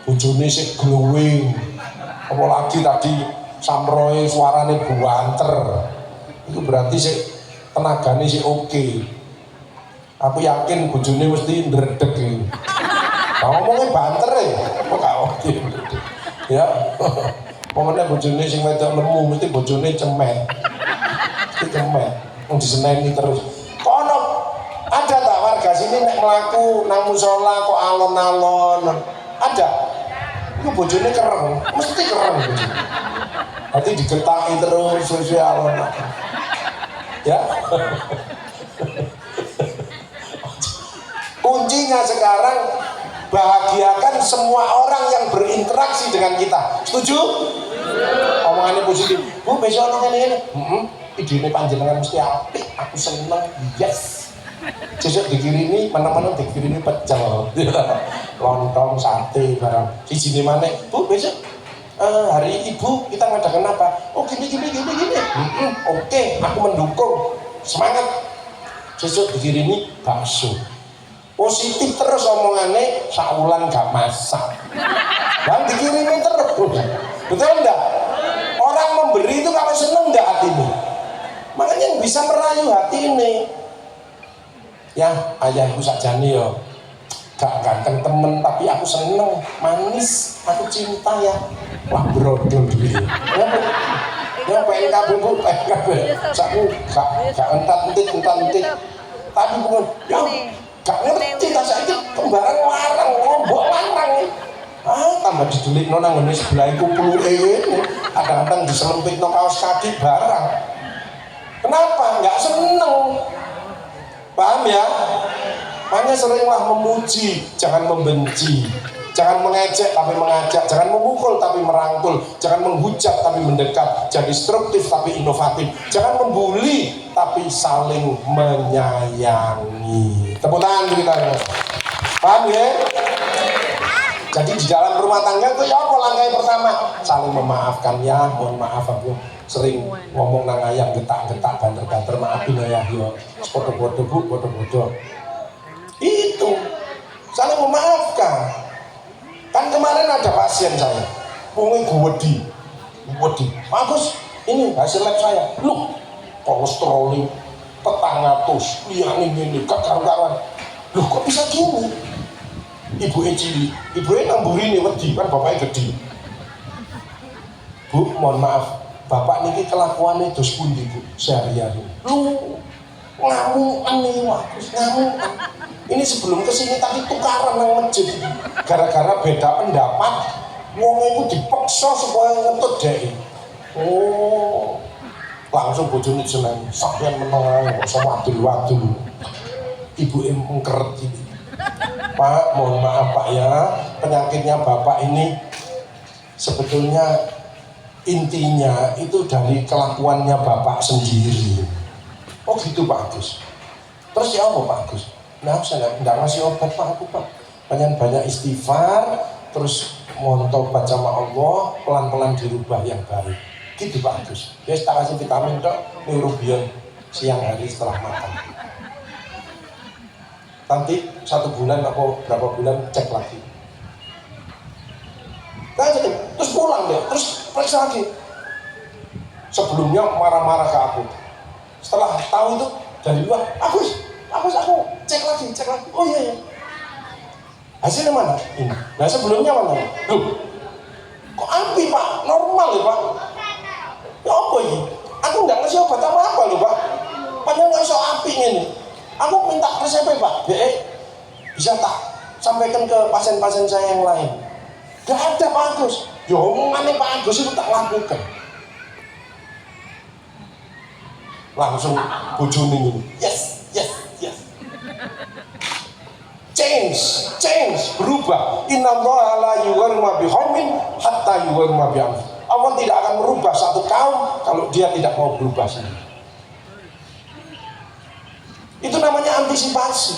Bojone sik glowing. Apalagi tadi samroe suarane buanter. Itu berarti sik tenagane sik oke. Aku yakin bojone mesti ndredeg iki. Nah, ngomongnya banter kok gak oke. Ya. Pokoknya bojone sing wedok lemu mesti bojone cemet. Mesti cemet. Wong diseneni terus. Kono ada tak warga sini nek mlaku nang musala kok alon-alon. Ada. Itu bojone kereng, mesti kereng bojone. Nanti digetaki terus sesuai alon. Ya. Kuncinya sekarang bahagiakan semua orang yang berinteraksi dengan kita. Setuju? Omongannya positif. Bu, besok ono ngene-ngene. Idene panjenengan mesti apik, aku seneng. Yes. Besok dikirimi, mana-mana dikirimi pecel. Lontong, sate, barang. Sijine maneh. Bu, besok hari Ibu kita ngadakan apa? Oh, gini. Oke, aku mendukung. Semangat. Besok dikirimi bakso. Positif terus omongannya, saulan gak masak. Dan dikirimin terus. Betul enggak? Orang memberi itu kalau seneng enggak hatimu? Makanya yang bisa merayu hati ini. Ya, ayahku sakjane yo gak ganteng temen, tapi aku seneng, manis, aku cinta ya. Wah, brodol duit. Ya, PNKB Bu, PNKB. Saku gak entat-entit. Tapi bukan, ya gak ngerti tak saiki kembaran larang, lombok larang. Tambah didelik nang ngene sebelah iku pluke ngene. Kadang-kadang diselempitno kaos kaki barang. Kenapa? Enggak seneng. Paham ya? Makanya seringlah memuji, jangan membenci. Jangan mengejek tapi mengajak, jangan memukul tapi merangkul, jangan menghujat tapi mendekat, jangan destruktif tapi inovatif, jangan membuli tapi saling menyayangi. Tepuk tangan kita. Paham ya? Jadi di dalam rumah tangga itu ya apa langkah pertama? Saling memaafkan ya, mohon maaf aku sering ngomong nang ayam getak-getak banter-banter maafin ya yo. Podo-podo Bu, podo-podo. Itu saling memaafkan. Kan kemarin ada pasien saya, ngomongin wedi, bagus, ini hasil lab saya, loh, kolesterol petangatus, ini, kekaruan, loh kok bisa gini? Ibu cili, ibu namburi ini wedi, kan bapaknya gede. Bu, mohon maaf, bapak niki kelakuannya dos pundi Bu, sehari-hari. Loh, ngamukan nih, ngamukan. Ini sebelum kesini tadi tukaran nang masjid gara-gara beda pendapat wong itu dipaksa supaya ngetut deh. Oh, langsung bojone jeneng sampeyan meneng kok sama wadul-wadul. Ibu mengkeret ini. Pak, mohon maaf Pak ya, penyakitnya Bapak ini sebetulnya intinya itu dari kelakuannya Bapak sendiri. Oh gitu Pak Agus. Terus ya apa Pak Agus? Nah, saya enggak ngasih obat Pak aku Pak. Banyak istighfar, terus mohon tobat sama Allah, pelan-pelan dirubah yang baik. Gitu Pak Agus. Ya tak kasih vitamin dok, neurobion siang hari setelah makan. Nanti 1 bulan atau berapa bulan cek lagi. Nah, terus pulang deh, terus periksa lagi. Sebelumnya marah-marah ke aku. Setelah tahu itu dari luar, aku cek lagi. Oh iya. Hasilnya mana? Ini. Nah sebelumnya mana? Loh, kok api Pak? Normal ya Pak? Ya apa ini? Aku nggak ngasih obat apa loh Pak. Padahal nggak iso api ini. Aku minta resepnya Pak. Bisa tak sampaikan ke pasien-pasien saya yang lain. Gak ada Pak Agus. Ya omongannya Pak Agus itu tak lakukan. Langsung bojone ini. Yes. Change, berubah. Innallaha la yughayyiru ma biqaumin hatta yughayyiru ma bi anfusihim. Allah tidak akan merubah satu kaum kalau dia tidak mau berubah sendiri. Itu namanya antisipasi.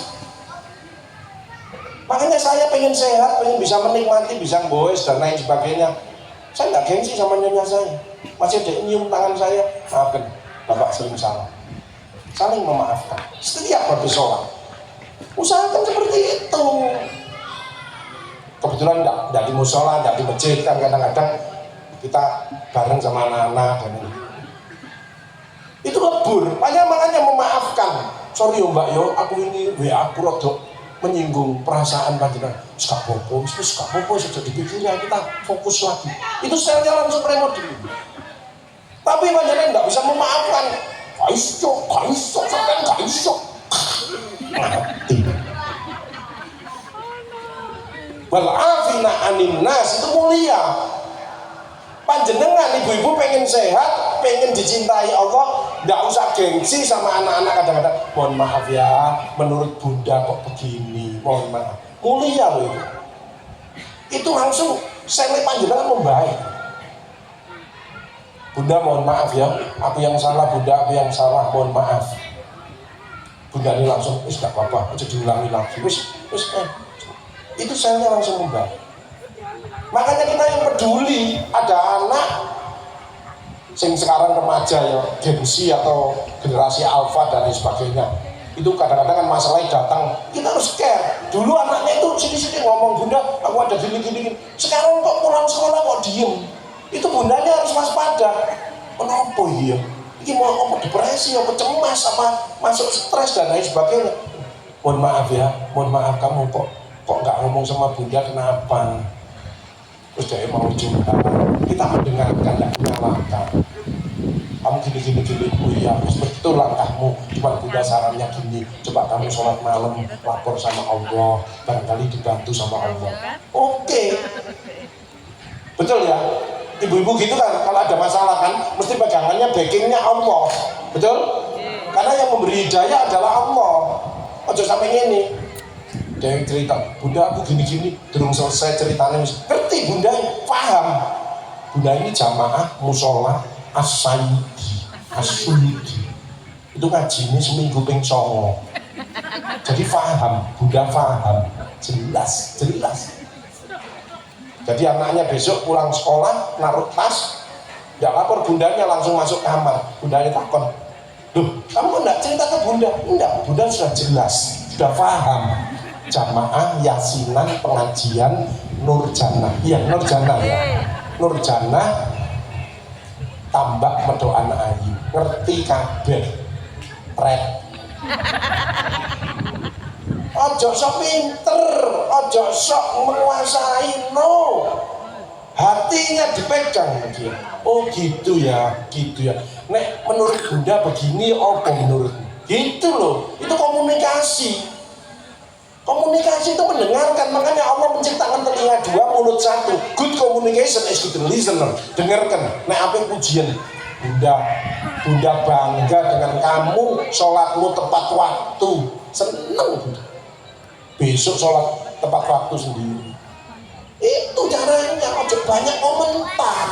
Makanya saya pengen sehat, pengen bisa menikmati, bisa goes dan lain sebagainya. Saya nggak gengsi sama nyonya saya. Masih ada nyium tangan saya, maafkan, Bapak sering salah. Saling memaafkan. Setiap habis sholat. Usahakan seperti itu. Kebetulan enggak di musola, enggak di masjid, kan kadang-kadang kita bareng sama anak-anak dan itu lebur. Makanya memaafkan. Sorry yo Mbak yo, aku ini WA aku rodok menyinggung perasaan panjenengan. Gak apa-apa, sudah dipikirnya kita fokus lagi. Itu selnya langsung remodel. Tapi panjenengan enggak bisa memaafkan. Gak iso, sampean gak iso. Mati. Wal'afina anin nas itu mulia. Panjenengan ibu-ibu pengen sehat, pengen dicintai Allah, nggak usah gengsi sama anak-anak kadang-kadang. Mohon maaf ya, menurut Bunda kok begini, mohon maaf. Mulia loh itu. Itu langsung sele panjenengan membaik. Bunda mohon maaf ya, aku yang salah Bunda, aku yang salah, mohon maaf. Bunda ini langsung, gak apa-apa, aja diulangi lagi, itu selnya langsung membaik. Makanya kita yang peduli, ada anak yang sekarang remaja ya, gengsi atau generasi alfa dan lain sebagainya. Itu kadang-kadang kan masalahnya datang, kita harus care. Dulu anaknya itu sini-sini ngomong, Bunda, aku ada gini. Sekarang kok pulang sekolah kok diem. Itu bundanya harus waspada. Kenapa iya? Ini mau depresi, mau cemas, apa masuk stres dan lain sebagainya. Mohon maaf kamu kok nggak ngomong sama Bunda kenapa? Terus dia mau curhat, kita mendengarkan, tidak menyalahkan. Kamu gini, oh iya, betul langkahmu. Cuma bunda sarannya gini, coba kamu sholat malam lapor sama Allah, barangkali dibantu sama Allah. Oke. Betul ya? Ibu-ibu gitu kan, kalau ada masalah kan mesti pegangannya backingnya Allah. Betul? Karena yang memberi hidayah adalah Allah. Ojo sampai ini. Dia yang cerita, bunda aku gini-gini, belum selesai ceritanya, ngerti bunda, paham. Bunda ini jamaah musola as-sayyidi. Itu ngajinya seminggu ping 9. Jadi paham, bunda paham, jelas. Jadi anaknya besok pulang sekolah, naruh tas, nggak lapor bundanya, langsung masuk kamar. Bundanya takut, loh kamu kok nggak cerita ke bunda? Enggak, bunda sudah jelas, sudah paham. Jamaah yasinan pengajian Nurjannah. Iya, Nurjannah ya. Nurjannah tambak medokan ayu. Ngerti kabeh. Red. Ojo sok pinter, ojo sok menguasai, no. Hatinya dipegang dia. Oh gitu ya. Nek menurut bunda begini, apa menurutmu? Gitu loh, itu komunikasi. Komunikasi itu mendengarkan, makanya Allah menciptakan telinga 2, mulut 1. Good communication is good listener. Dengarkan. Nek apa pujian? Bunda bangga dengan kamu, sholatmu tepat waktu. Seneng bunda. Besok sholat tepat waktu sendiri. Itu caranya, ojo banyak komentar.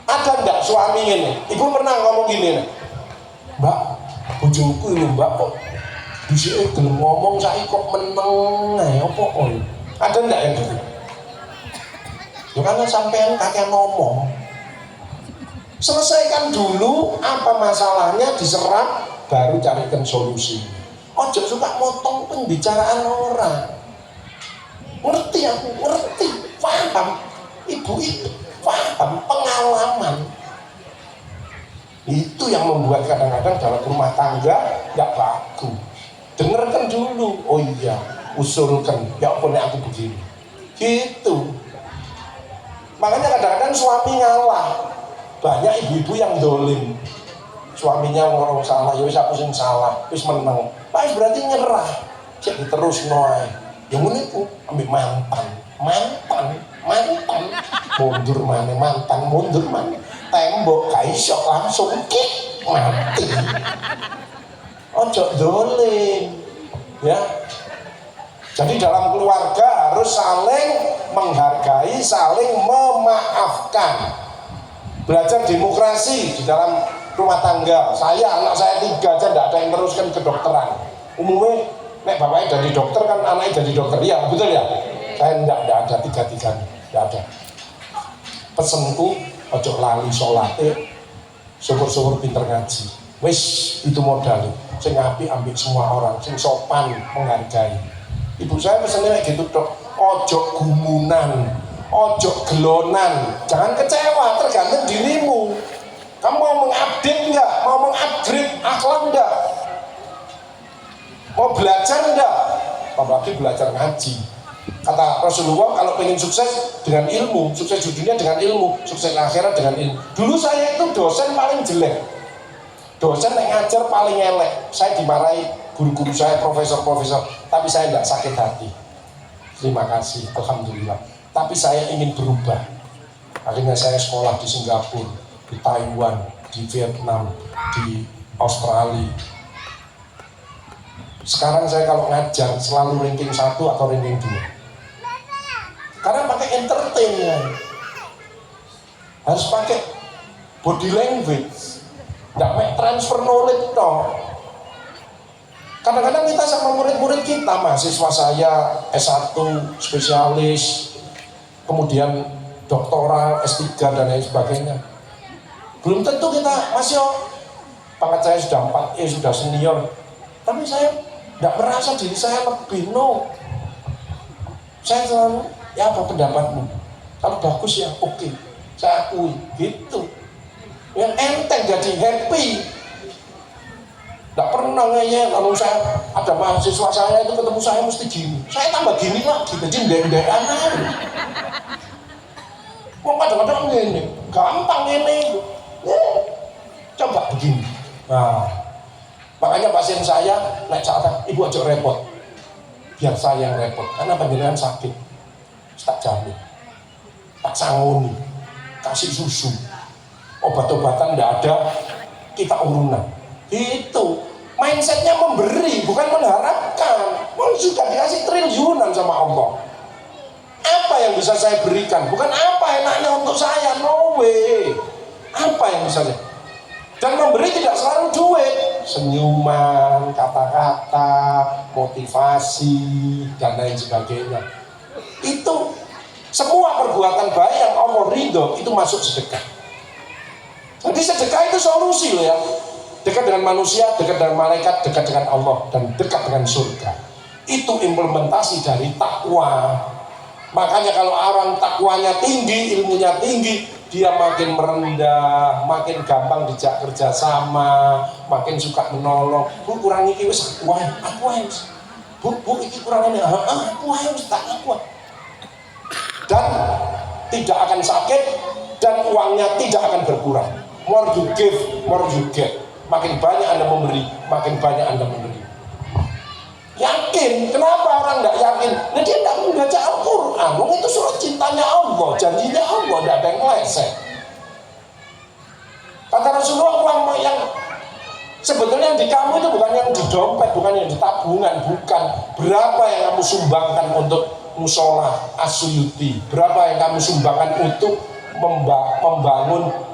Ada enggak suami ini? Ibu pernah ngomong gini, Mbak, bojoku ini mbak kok disini gelem ngomong saya kok meneng apa kok? Ada enggak yang gitu? Ya karena sampean kakek ngomong. Selesaikan dulu apa masalahnya, diserap, baru carikan solusi. Ojo suka motong pembicaraan orang. Ngerti aku, paham. Ibu itu paham, pengalaman. Itu yang membuat kadang-kadang dalam rumah tangga nggak bagus. Dengarkan dulu, oh iya, usulkan, ya apa nih aku begini. Gitu. Makanya kadang-kadang suami ngalah. Banyak ibu-ibu yang dolim. Suaminya ngomong salah, ya wis aku sing salah, wis menang. Pak berarti nyerah. Jadi terus noai. Yang ini tuh ambil mantan. Mundur mana. Tembok kaisok langsung kik mati. Ojo dolim. Ya. Jadi dalam keluarga harus saling menghargai, saling memaafkan. Belajar demokrasi di dalam rumah tangga. Anak saya 3 aja tidak ada yang teruskan ke dokteran. Umumnya nek bapaknya jadi dokter kan anaknya jadi dokter. Iya betul ya. Saya tidak ada 3-3, tidak ada. Pesenku ojo lali sholatnya, syukur-syukur pinter ngaji. Wis itu modal. Sing api ambil semua orang, sing sopan menghargai. Ibu saya pesennya kayak gitu dok. Ojo gumunan, ojo gelonan, jangan kecewa, tergantung dirimu. Kamu mau mengupdate enggak? Mau mengupgrade akhlak enggak? Mau belajar enggak? Apalagi belajar ngaji. Kata Rasulullah, kalau pengen sukses dengan ilmu, sukses di dunia dengan ilmu, sukses akhirat dengan ilmu. Dulu saya itu dosen paling jelek, dosen yang ngajar paling elek. Saya dimarahi guru-guru saya, profesor-profesor, tapi saya tidak sakit hati. Terima kasih, alhamdulillah. Tapi saya ingin berubah. Akhirnya saya sekolah di Singapura, di Taiwan, di Vietnam, di Australia. Sekarang saya kalau ngajar selalu ranking 1 atau ranking 2. Karena pakai entertainment, harus pakai body language, nggak pakai transfer knowledge dong. Kadang-kadang kita sama murid-murid kita, mahasiswa saya S1, spesialis, kemudian doktoral, S3 dan lain sebagainya. Belum tentu kita masih pangkat saya sudah 4E, sudah senior, tapi saya tidak merasa diri saya lebih, no. Saya selalu, ya apa pendapatmu? Kalau bagus ya oke, saya akui, gitu. Yang enteng jadi happy. Tidak pernah ngeyel, kalau saya ada mahasiswa saya itu ketemu saya mesti gini, saya tambah gini lagi, jadi ndek-ndekan aja. Mau kadang-kadang ini, gampang ini. Coba begini. Nah, makanya pasien saya naik saat ibu aja repot, biar saya yang repot karena panjenengan sakit, tak jamin, tak sangoni, kasih susu, obat-obatan tidak ada, kita urunan. Itu mindsetnya memberi, bukan mengharapkan. Sudah dikasih triliunan sama Allah. Apa yang bisa saya berikan? Bukan apa enaknya untuk saya, no way. Apa yang bisa saya? Dan memberi tidak selalu duit, senyuman, kata-kata, motivasi, dan lain sebagainya. Itu semua perbuatan baik yang Allah ridho itu masuk sedekah. Jadi sedekah itu solusi loh ya. Dekat dengan manusia, dekat dengan malaikat, dekat dengan Allah, dan dekat dengan surga. Itu implementasi dari takwa. Makanya kalau orang takwanya tinggi, ilmunya tinggi, dia makin merendah, makin gampang dijak kerja sama, makin suka menolong. Bu kurang iki wis aku ae. Bu iki kurang ini, aku ae wis tak aku. Dan tidak akan sakit dan uangnya tidak akan berkurang. More you give, more you get. Makin banyak Anda memberi, makin banyak Anda memberi. Yakin, kenapa orang tidak yakin? Nah, dia tidak membaca Al-Quran. Itu surat cintanya Allah, janjinya Allah, tidak ada yang meleset. Kata Rasulullah, uang yang sebetulnya di kamu itu bukan yang di dompet, bukan yang di tabungan, bukan. Berapa yang kamu sumbangkan untuk musola Asyuyuti? Berapa yang kamu sumbangkan untuk membangun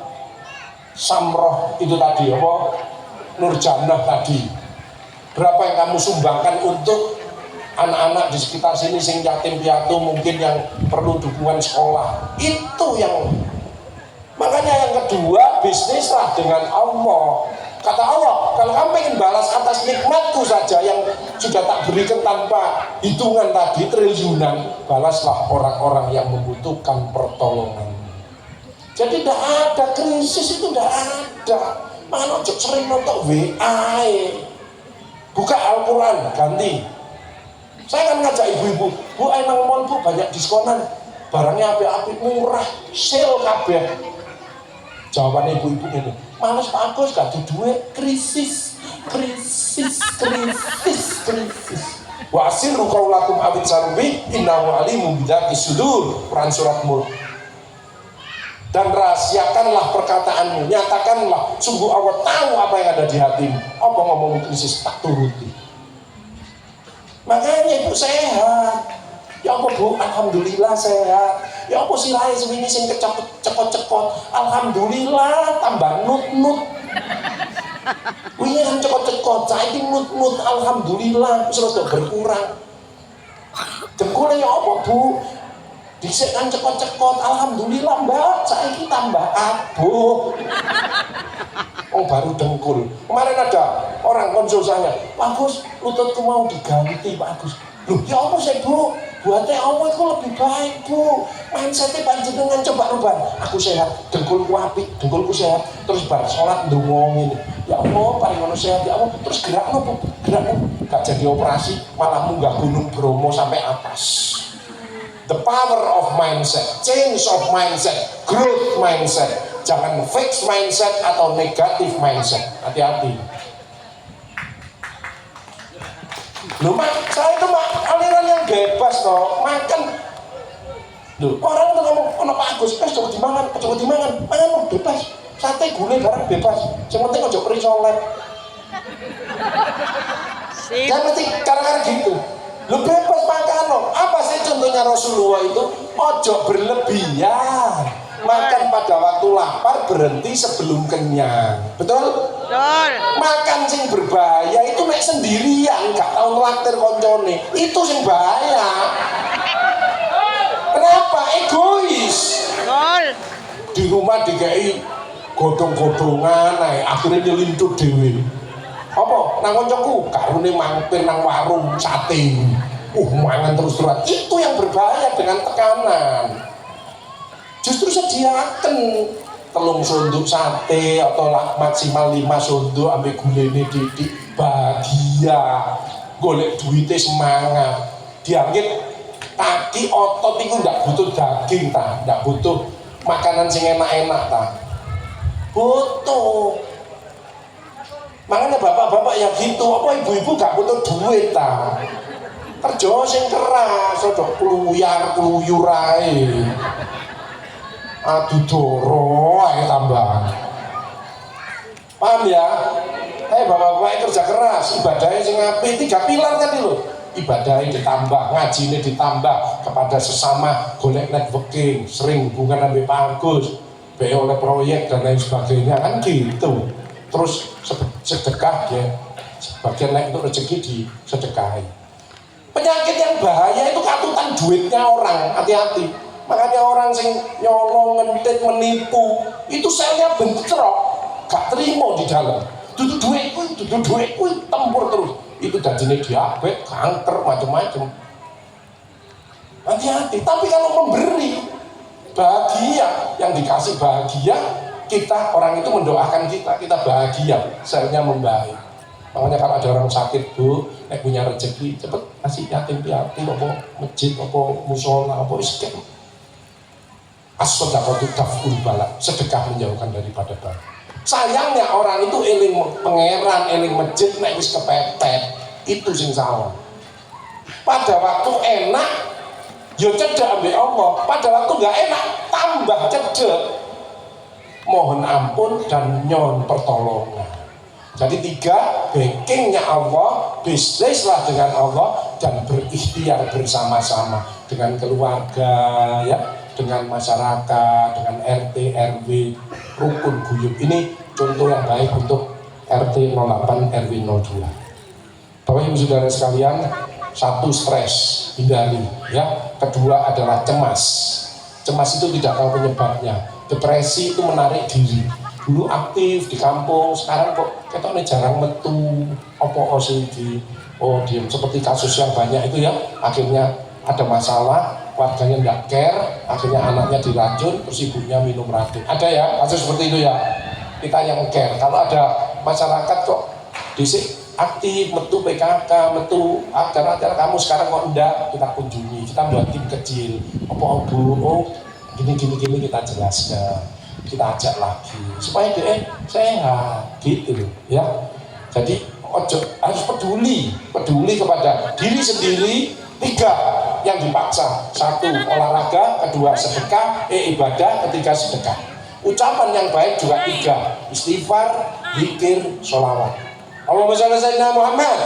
Samroh itu tadi, apa? Nurjannah tadi? Berapa yang kamu sumbangkan untuk anak-anak di sekitar sini sing yatim piatu mungkin yang perlu dukungan sekolah? Itu yang makanya yang kedua, bisnislah dengan Allah. Kata Allah, kalau kamu ingin balas atas nikmatku saja yang sudah tak berikan tanpa hitungan tadi triliunan, balaslah orang-orang yang membutuhkan pertolongan. Jadi tidak ada krisis, itu tidak ada. Mana sering nonton WA, buka Al-Quran, ganti. Saya akan ngajak ibu-ibu, bu emang mall bu banyak diskonan, barangnya api-api murah, sale kabeh. Jawaban ibu-ibu ini, malas Pak Agus gak ada duit, krisis. Wa asirru qaulakum awit sarbi innahu alimun bidzati sudur. Quran surat Mulk. Dan rahasiakanlah perkataanmu, nyatakanlah, sungguh Allah tahu apa yang ada di hatimu. Apa ngomong krisis tak turuti. Makanya ibu sehat. Ya apa bu, alhamdulillah sehat. Ya apa silai semini sing cekot-cekot. Alhamdulillah tambah nut-nut. Wingi kan cekot-cekot, saiki nut-nut, alhamdulillah terus berkurang. Dengkule ya apa bu? Dhisik kan cekot-cekot, alhamdulillah mbak, saiki tambah abuh. Oh baru dengkul. Kemarin ada orang konsul saya, Pak Agus, lututku mau diganti Pak Agus. Loh ya apa sih bu? Buatnya Allah itu lebih baik bu. Mindsetnya panjenengan coba rubah. Aku sehat, dengkulku apik, dengkulku sehat. Terus bar sholat ndongong ini. Ya Allah, paling ngono sehat ya Allah. Terus gerakno bu, gerakno. Gak jadi operasi, malah munggah Gunung Bromo sampai atas. The power of mindset, change of mindset, growth mindset. Jangan fixed mindset atau negatif mindset. Hati-hati. Loh mak, saya itu mak aliran yang bebas toh, makan. Loh orang itu ngomong, Pak Agus, coba dimangan, mangan bebas. Sate gulai barang bebas. Yang penting aja perisolet. Yang penting kadang-kadang gitu. Lu bebas makan loh. Apa sih contohnya Rasulullah itu? Ojo berlebihan. Makan pada waktu lapar, berhenti sebelum kenyang. Betul? Betul. Makan sing berbahaya itu nek sendirian, gak tau nraktir koncone. Itu sing bahaya. Kenapa? Egois. Betul. Di rumah dikai godhong-godhongan ae, akhirnya nyelintut dhewe. Apa? Nang koncoku karune mampir nang warung sate. Mangan terus-terusan. Itu yang berbahaya dengan tekanan. Justru sediakan telung sonduk sate atau maksimal 5 sonduk ambil gulene didik bahagia. Golek duitnya semangat. Dianggap kaki otot itu ndak butuh daging ta, ndak butuh makanan sing enak-enak ta. Butuh. Makanya bapak-bapak ya gitu, apa ibu-ibu gak butuh duit ta? Kerja sing keras, ojo kluyur ae. Adu doro ae tambah. Paham ya? Bapak-bapak kerja keras, ibadahnya sing apik, 3 pilar tadi lho. Ibadahnya ditambah, ngajine ditambah, kepada sesama golek networking, sering hubungan sampai Pak Agus, oleh proyek dan lain sebagainya kan gitu. Terus sedekah ya, sebagian lain untuk rezeki disedekahi. Penyakit yang bahaya itu katutan duitnya orang, hati-hati. Makanya orang sing nyolong, ngentit, menipu, itu selnya bentrok, gak terima di dalam. Dudu duitku, tempur terus. Itu dadine diabetes, kanker, macam-macam. Hati-hati. Tapi kalau memberi bahagia, yang dikasih bahagia, kita orang itu mendoakan kita bahagia, selnya membaik. Makanya kalau ada orang sakit, Bu, punya rezeki, cepet kasih yatim piatu, apa masjid, apa musola, apa iskem. As-shadaqatu taf'ul bala, sedekah menjauhkan daripada bala. Sayangnya orang itu eling pangeran, eling masjid, nek wis kepepet, itu sing salah. Pada waktu enak, ya cedek ambek Allah. Pada waktu nggak enak, tambah cedek. Mohon ampun dan nyon pertolongan. Jadi 3, backingnya Allah, bisnislah dengan Allah, dan berikhtiar bersama-sama dengan keluarga, ya, dengan masyarakat, dengan RT, RW, rukun guyub. Ini contoh yang baik untuk RT 08, RW 02. Bapak Ibu Saudara sekalian, 1 stres, hindari, ya. Kedua adalah cemas. Cemas itu tidak tahu penyebabnya. Depresi itu menarik diri. Dulu aktif di kampung, sekarang kok ketoknya jarang metu. Apa sih diem, seperti kasus yang banyak itu ya. Akhirnya ada masalah, warganya nggak care, akhirnya anaknya diracun, terus ibunya minum racun. Ada ya kasus seperti itu ya. Kita yang care. Kalau ada masyarakat kok disik aktif, metu PKK, metu acara-acara, kamu sekarang kok enggak, kita kunjungi, kita buat tim kecil. Apa Bu, gini kita jelaskan, kita ajak lagi supaya dia sehat gitu ya. Jadi ojo, harus peduli kepada diri sendiri. 3 yang dipaksa, 1 olahraga, 2 sedekah, ibadah, 3 sedekah. Ucapan yang baik juga 3, istighfar, zikir, sholawat. Allahumma sholli ala sayyidina Muhammad.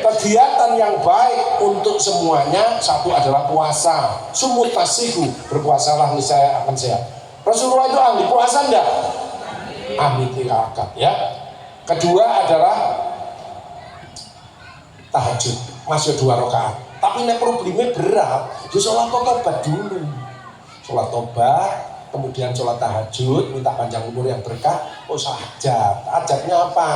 Kegiatan yang baik untuk semuanya, 1 adalah puasa. Sumut tasihu, berpuasalah niscaya akan sehat. Rasulullah itu ahli puasa enggak? Ahli tirakat ya. Kedua adalah tahajud, masih 2 rakaat. Tapi ini problemnya berat. Jadi sholat tobat dulu. Sholat tobat, kemudian sholat tahajud, minta panjang umur yang berkah. Hajatnya apa?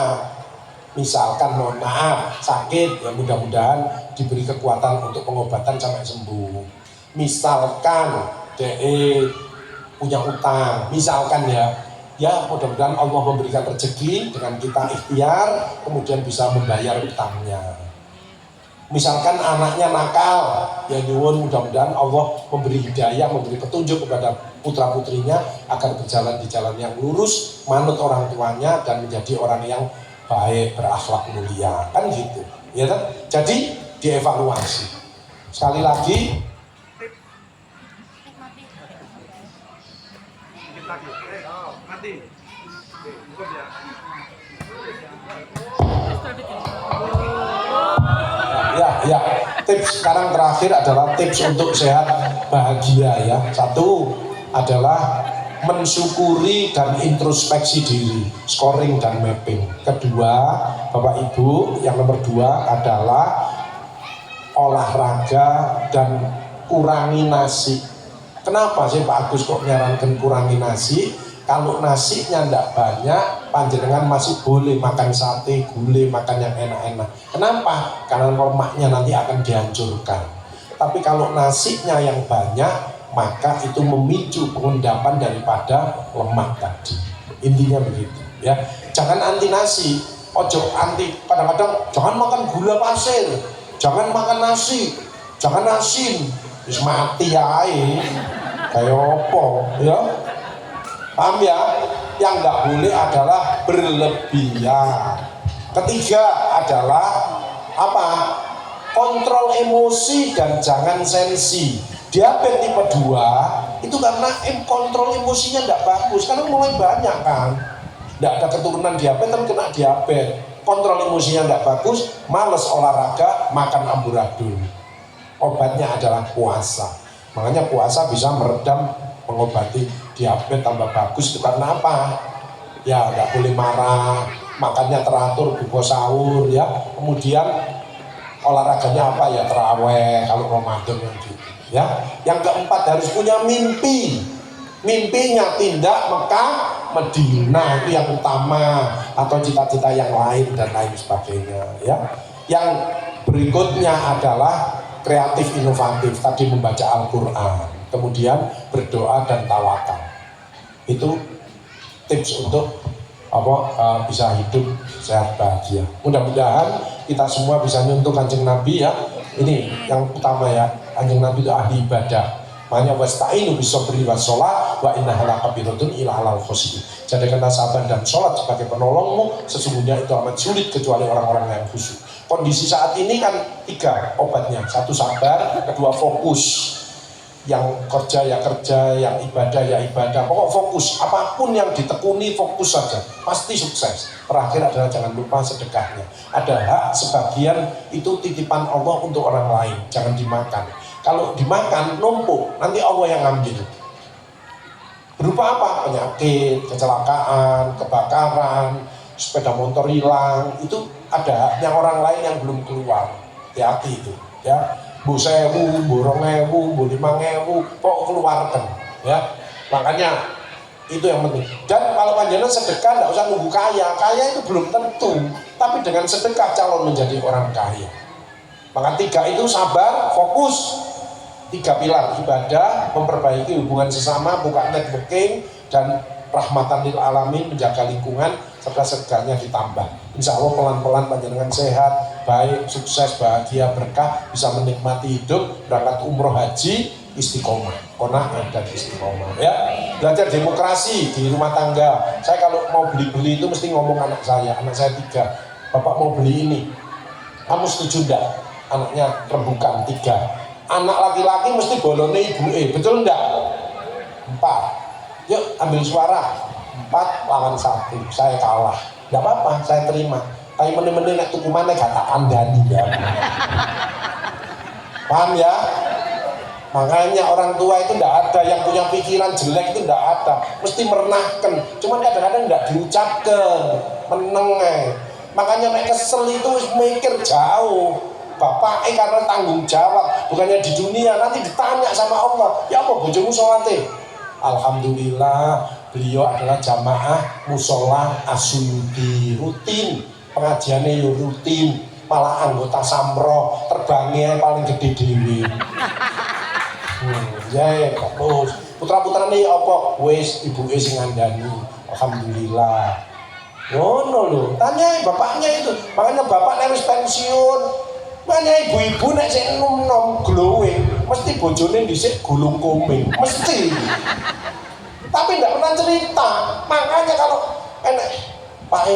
Misalkan mohon maaf sakit, ya mudah-mudahan diberi kekuatan untuk pengobatan sampai sembuh. Misalkan DE punya utang, misalkan ya mudah-mudahan Allah memberikan rezeki dengan kita ikhtiar, kemudian bisa membayar utangnya. Misalkan anaknya nakal, ya nyuwun mudah-mudahan Allah memberi hidayah, memberi petunjuk kepada putra putrinya agar berjalan di jalan yang lurus, manut orang tuanya dan menjadi orang yang baik, berakhlak mulia, kan gitu ya kan? Jadi dievaluasi sekali lagi. Ya, tips sekarang terakhir adalah tips untuk sehat bahagia ya. 1 adalah mensyukuri dan introspeksi diri, scoring dan mapping. Kedua, Bapak Ibu, yang nomor 2 adalah olahraga dan kurangi nasi. Kenapa sih Pak Agus kok nyarankan kurangi nasi? Kalau nasinya tidak banyak, panjenengan masih boleh makan sate, gulai, makan yang enak-enak. Kenapa? Karena lemaknya nanti akan dihancurkan. Tapi kalau nasinya yang banyak, maka itu memicu pengendapan daripada lemak tadi. Intinya begitu ya. Jangan anti nasi, ojo anti. Kadang-kadang jangan makan gula pasir, jangan makan nasi, jangan asin, wis mati ae. Kayak apa ya? Paham ya? Yang nggak boleh adalah berlebihan. Ketiga adalah apa? Kontrol emosi dan jangan sensi. Diabetes tipe 2 itu karena kontrol emosinya nggak bagus, karena mulai banyak kan. Nggak ada keturunan diabetes, kena diabetes. Kontrol emosinya nggak bagus, males olahraga, makan amburadul. Obatnya adalah puasa. Makanya puasa bisa meredam, mengobati diabetes tambah bagus. Itu karena apa? Ya nggak boleh marah, makannya teratur, buka sahur ya. Kemudian olahraganya apa ya, terawih kalau Ramadan gitu ya. Yang keempat harus punya mimpi. Mimpinya tindak Mekah Madinah, itu yang utama, atau cita-cita yang lain dan lain sebagainya ya. Yang berikutnya adalah kreatif inovatif, tadi membaca Al-Quran, kemudian berdoa dan tawakal. Itu tips untuk bisa hidup sehat bahagia. Mudah-mudahan kita semua bisa nyuntuk Kanjeng Nabi ya. Ini yang utama ya, Kanjeng Nabi itu ahli ibadah. Makanya wasta'inu bisabri wassalah wa innaha lakabiratun ila alal khosyi. Jadikanlah sabar dan sholat sebagai penolongmu, sesungguhnya itu amat sulit kecuali orang-orang yang khusyuk. Kondisi saat ini kan 3 obatnya. 1 sabar, 2 fokus. Yang kerja ya kerja, yang ibadah ya ibadah. Pokok fokus, apapun yang ditekuni fokus saja, pasti sukses. Terakhir adalah jangan lupa sedekahnya. Ada hak sebagian itu titipan Allah untuk orang lain, jangan dimakan. Kalau dimakan numpuk, nanti Allah yang ngambil. Berupa apa? Penyakit, kecelakaan, kebakaran, sepeda motor hilang, itu ada haknya orang lain yang belum keluar. Hati-hati itu ya. Bu 1000, bu 2000, bu 5000, pokok keluarkan ya. Makanya itu yang penting. Dan kalau panjenengan sedekah tidak usah nunggu kaya itu belum tentu, tapi dengan sedekah calon menjadi orang kaya. Maka 3 itu sabar, fokus, 3 pilar: ibadah, memperbaiki hubungan sesama, buka networking, dan rahmatan lil alamin, menjaga lingkungan, serta sedekahnya ditambah. Insya Allah pelan-pelan panjenengan sehat, baik, sukses, bahagia, berkah, bisa menikmati hidup, berangkat umroh haji, istiqomah, qanaah dan istiqomah ya. Belajar demokrasi di rumah tangga. Saya kalau mau beli-beli itu mesti ngomong anak saya 3, bapak mau beli ini, kamu setuju enggak? Anaknya rembukan 3. Anak laki-laki mesti bolone ibu, betul enggak? 4. Yuk ambil suara, 4 lawan 1, saya kalah, enggak apa-apa, saya terima. Tapi meneh-meneh nek tuku maneh gak tak kandhani ya. Paham ya? Makanya orang tua itu enggak ada yang punya pikiran jelek, itu enggak ada, mesti merenahkan. Cuman kadang-kadang enggak diucapkan, meneng. Makanya nek kesel itu mikir jauh. Bapak karena tanggung jawab, bukannya di dunia, nanti ditanya sama Allah, ya apa bojomu sholate? Alhamdulillah beliau adalah jamaah musola Asyuyuti, rutin pengajiannya ya rutin, malah anggota samroh, terbangnya paling gede dewi. Ya terus putra-putranya ya apa? Wes ibu sing ngandani, alhamdulillah. Ngono lho, tanya bapaknya itu. Makanya bapaknya harus pensiun. Makanya ibu-ibu nek sik nom-nom glowing, mesti bojone dhisik gulung komeng, mesti. Tapi enggak pernah cerita. Makanya kalau enak Pak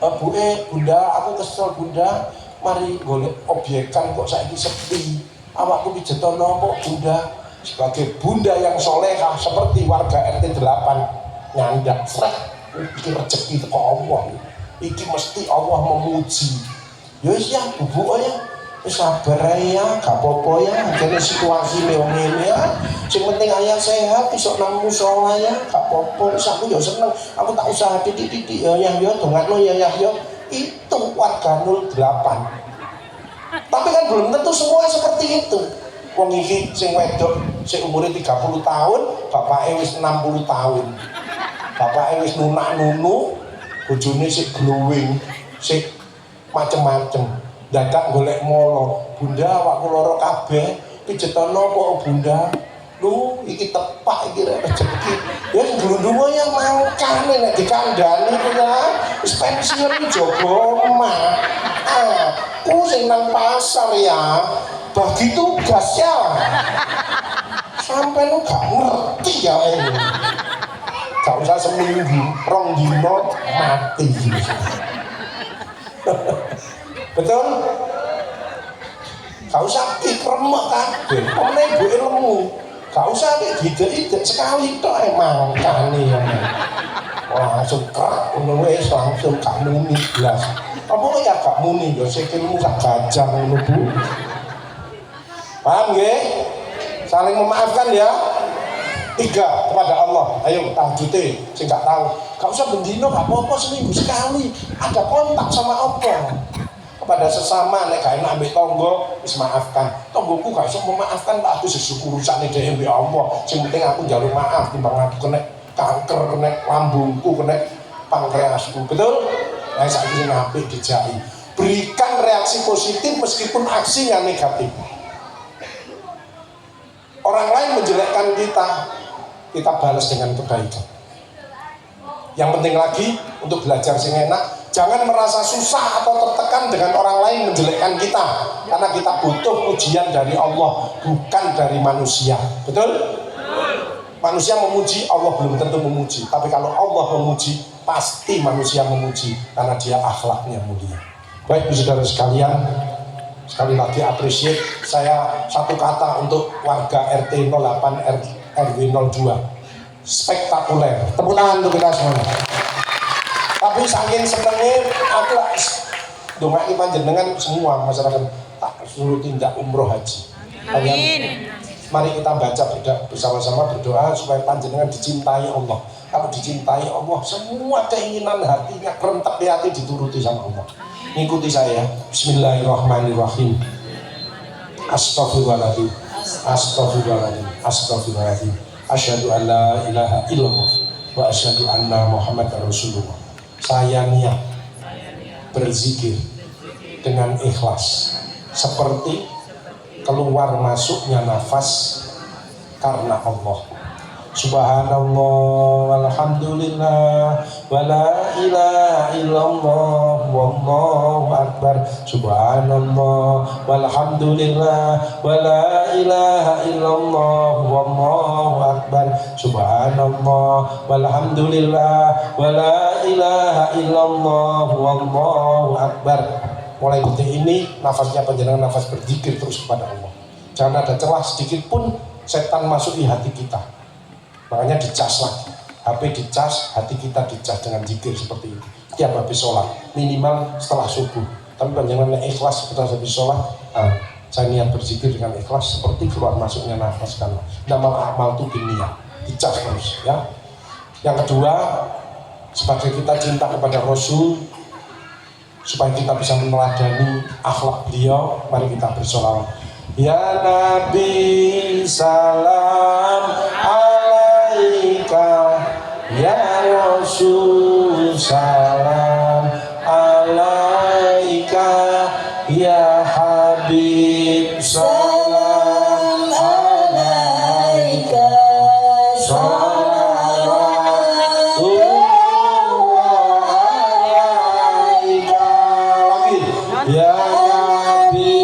aku Bunda, aku kesel Bunda, mari golek obyekan kok saiki sepi. Awakku pijetono kok Bunda. Sebagai bunda yang solehah seperti warga RT 8 nyandak srek, iki rezeki teko Allah. Iki mesti Allah memuji. Ya wis ya bubuk ya. Sabar ya, gak apa-apa ya, jadi situasi wong ngene ya. Sing penting ayah sehat, iso nang musala ya, gak apa-apa. Wis aku ya seneng, aku tak usaha titik-titik ya dongakno ya. Itu warga 08. Tapi kan belum tentu semua seperti itu. Wong iki sing wedok, sing umure 30 tahun, bapake wis 60 tahun. Bapake wis nunak-nunu, bojone sik glowing, sik macem-macem. Dadak golek molo, Bunda awakku loro kabeh, pijetono kok Bunda. Lu iki tepak iki rezeki. Ya ndlundungo yang mangkane nek dikandani ya, wis pensiun jaga omah. Aku sing nang pasar ya, bagi tugas ya. Sampai lu gak ngerti ya ini. gak usah seminggu, 2 dino mati. Betul? Gak usah kremek kabeh. Omne ibuke lemu. Gak usah ide-ide sekali tok emang kane ya. Langsung kerak ngono wis langsung gak muni blas. Apa ya gak muni ya sikilmu sak gajah ngono Bu. Paham nggih? Saling memaafkan ya. 3 kepada Allah. Ayo tahajute sing gak tahu. Gak usah bendino gak apa-apa seminggu sekali. Ada kontak sama Allah. Kepada sesama nek gak enak ambek tangga wis maafkan. Tanggoku gak iso memaafkan tak aku sesyukur urusane dhewe mbek Allah. Sing penting aku njaluk maaf timbang aku kena kanker, kena lambungku, kena pankreasku. Betul? Nah saiki sing apik dijaki. Berikan reaksi positif meskipun aksinya negatif. Orang lain menjelekkan kita balas dengan kebaikan. Yang penting lagi untuk belajar sing enak, jangan merasa susah atau tertekan dengan orang lain menjelekkan kita, karena kita butuh ujian dari Allah, bukan dari manusia. Betul? Manusia memuji, Allah belum tentu memuji. Tapi kalau Allah memuji, pasti manusia memuji, karena dia akhlaknya mulia. Baik saudara sekalian, sekali lagi appreciate. Saya satu kata untuk warga RT 08 RW 02, spektakuler. Tepuk tangan untuk kita semua. Tapi saking senengnya aku dongaki panjenengan semua masyarakat tak suruh tindak umroh haji. Amin. Mari kita baca bersama-sama berdoa supaya panjenengan dicintai Allah. Kalau dicintai Allah, semua keinginan hatinya kerentek di hati dituruti sama Allah. Ikuti saya. Bismillahirrahmanirrahim. Astaghfirullahaladzim. Astaghfirullahaladzim. Astaghfirullahaladzim. Asyhadu an la ilaha illallah wa asyhadu anna Muhammadar Rasulullah. Saya niat berzikir dengan ikhlas seperti keluar masuknya nafas karena Allah. Subhanallah walhamdulillah wala ilaha illallah wallahu akbar. Subhanallah walhamdulillah wala ilaha illallah wallahu akbar. Subhanallah walhamdulillah wala ilaha illallah wallahu akbar. Mulai detik ini nafasnya panjenengan nafas berzikir terus kepada Allah. Jangan ada celah sedikit pun setan masuk di hati kita. Makanya dicas lagi, HP dicas, hati kita dicas dengan zikir seperti itu. Tiap habis sholat, minimal setelah subuh. Tapi panjenengan ikhlas setelah habis sholat, saya niat berzikir dengan ikhlas seperti keluar masuknya nafas karena namal amal itu niat, dicas terus ya. Yang kedua, sebagai kita cinta kepada Rasul, supaya kita bisa meneladani akhlak beliau, mari kita bersolawat. Ya Nabi salam alaika, ya Rasul salam alaika, ya Habib salam alaika, salawatullah alaika. Lagi ya Nabi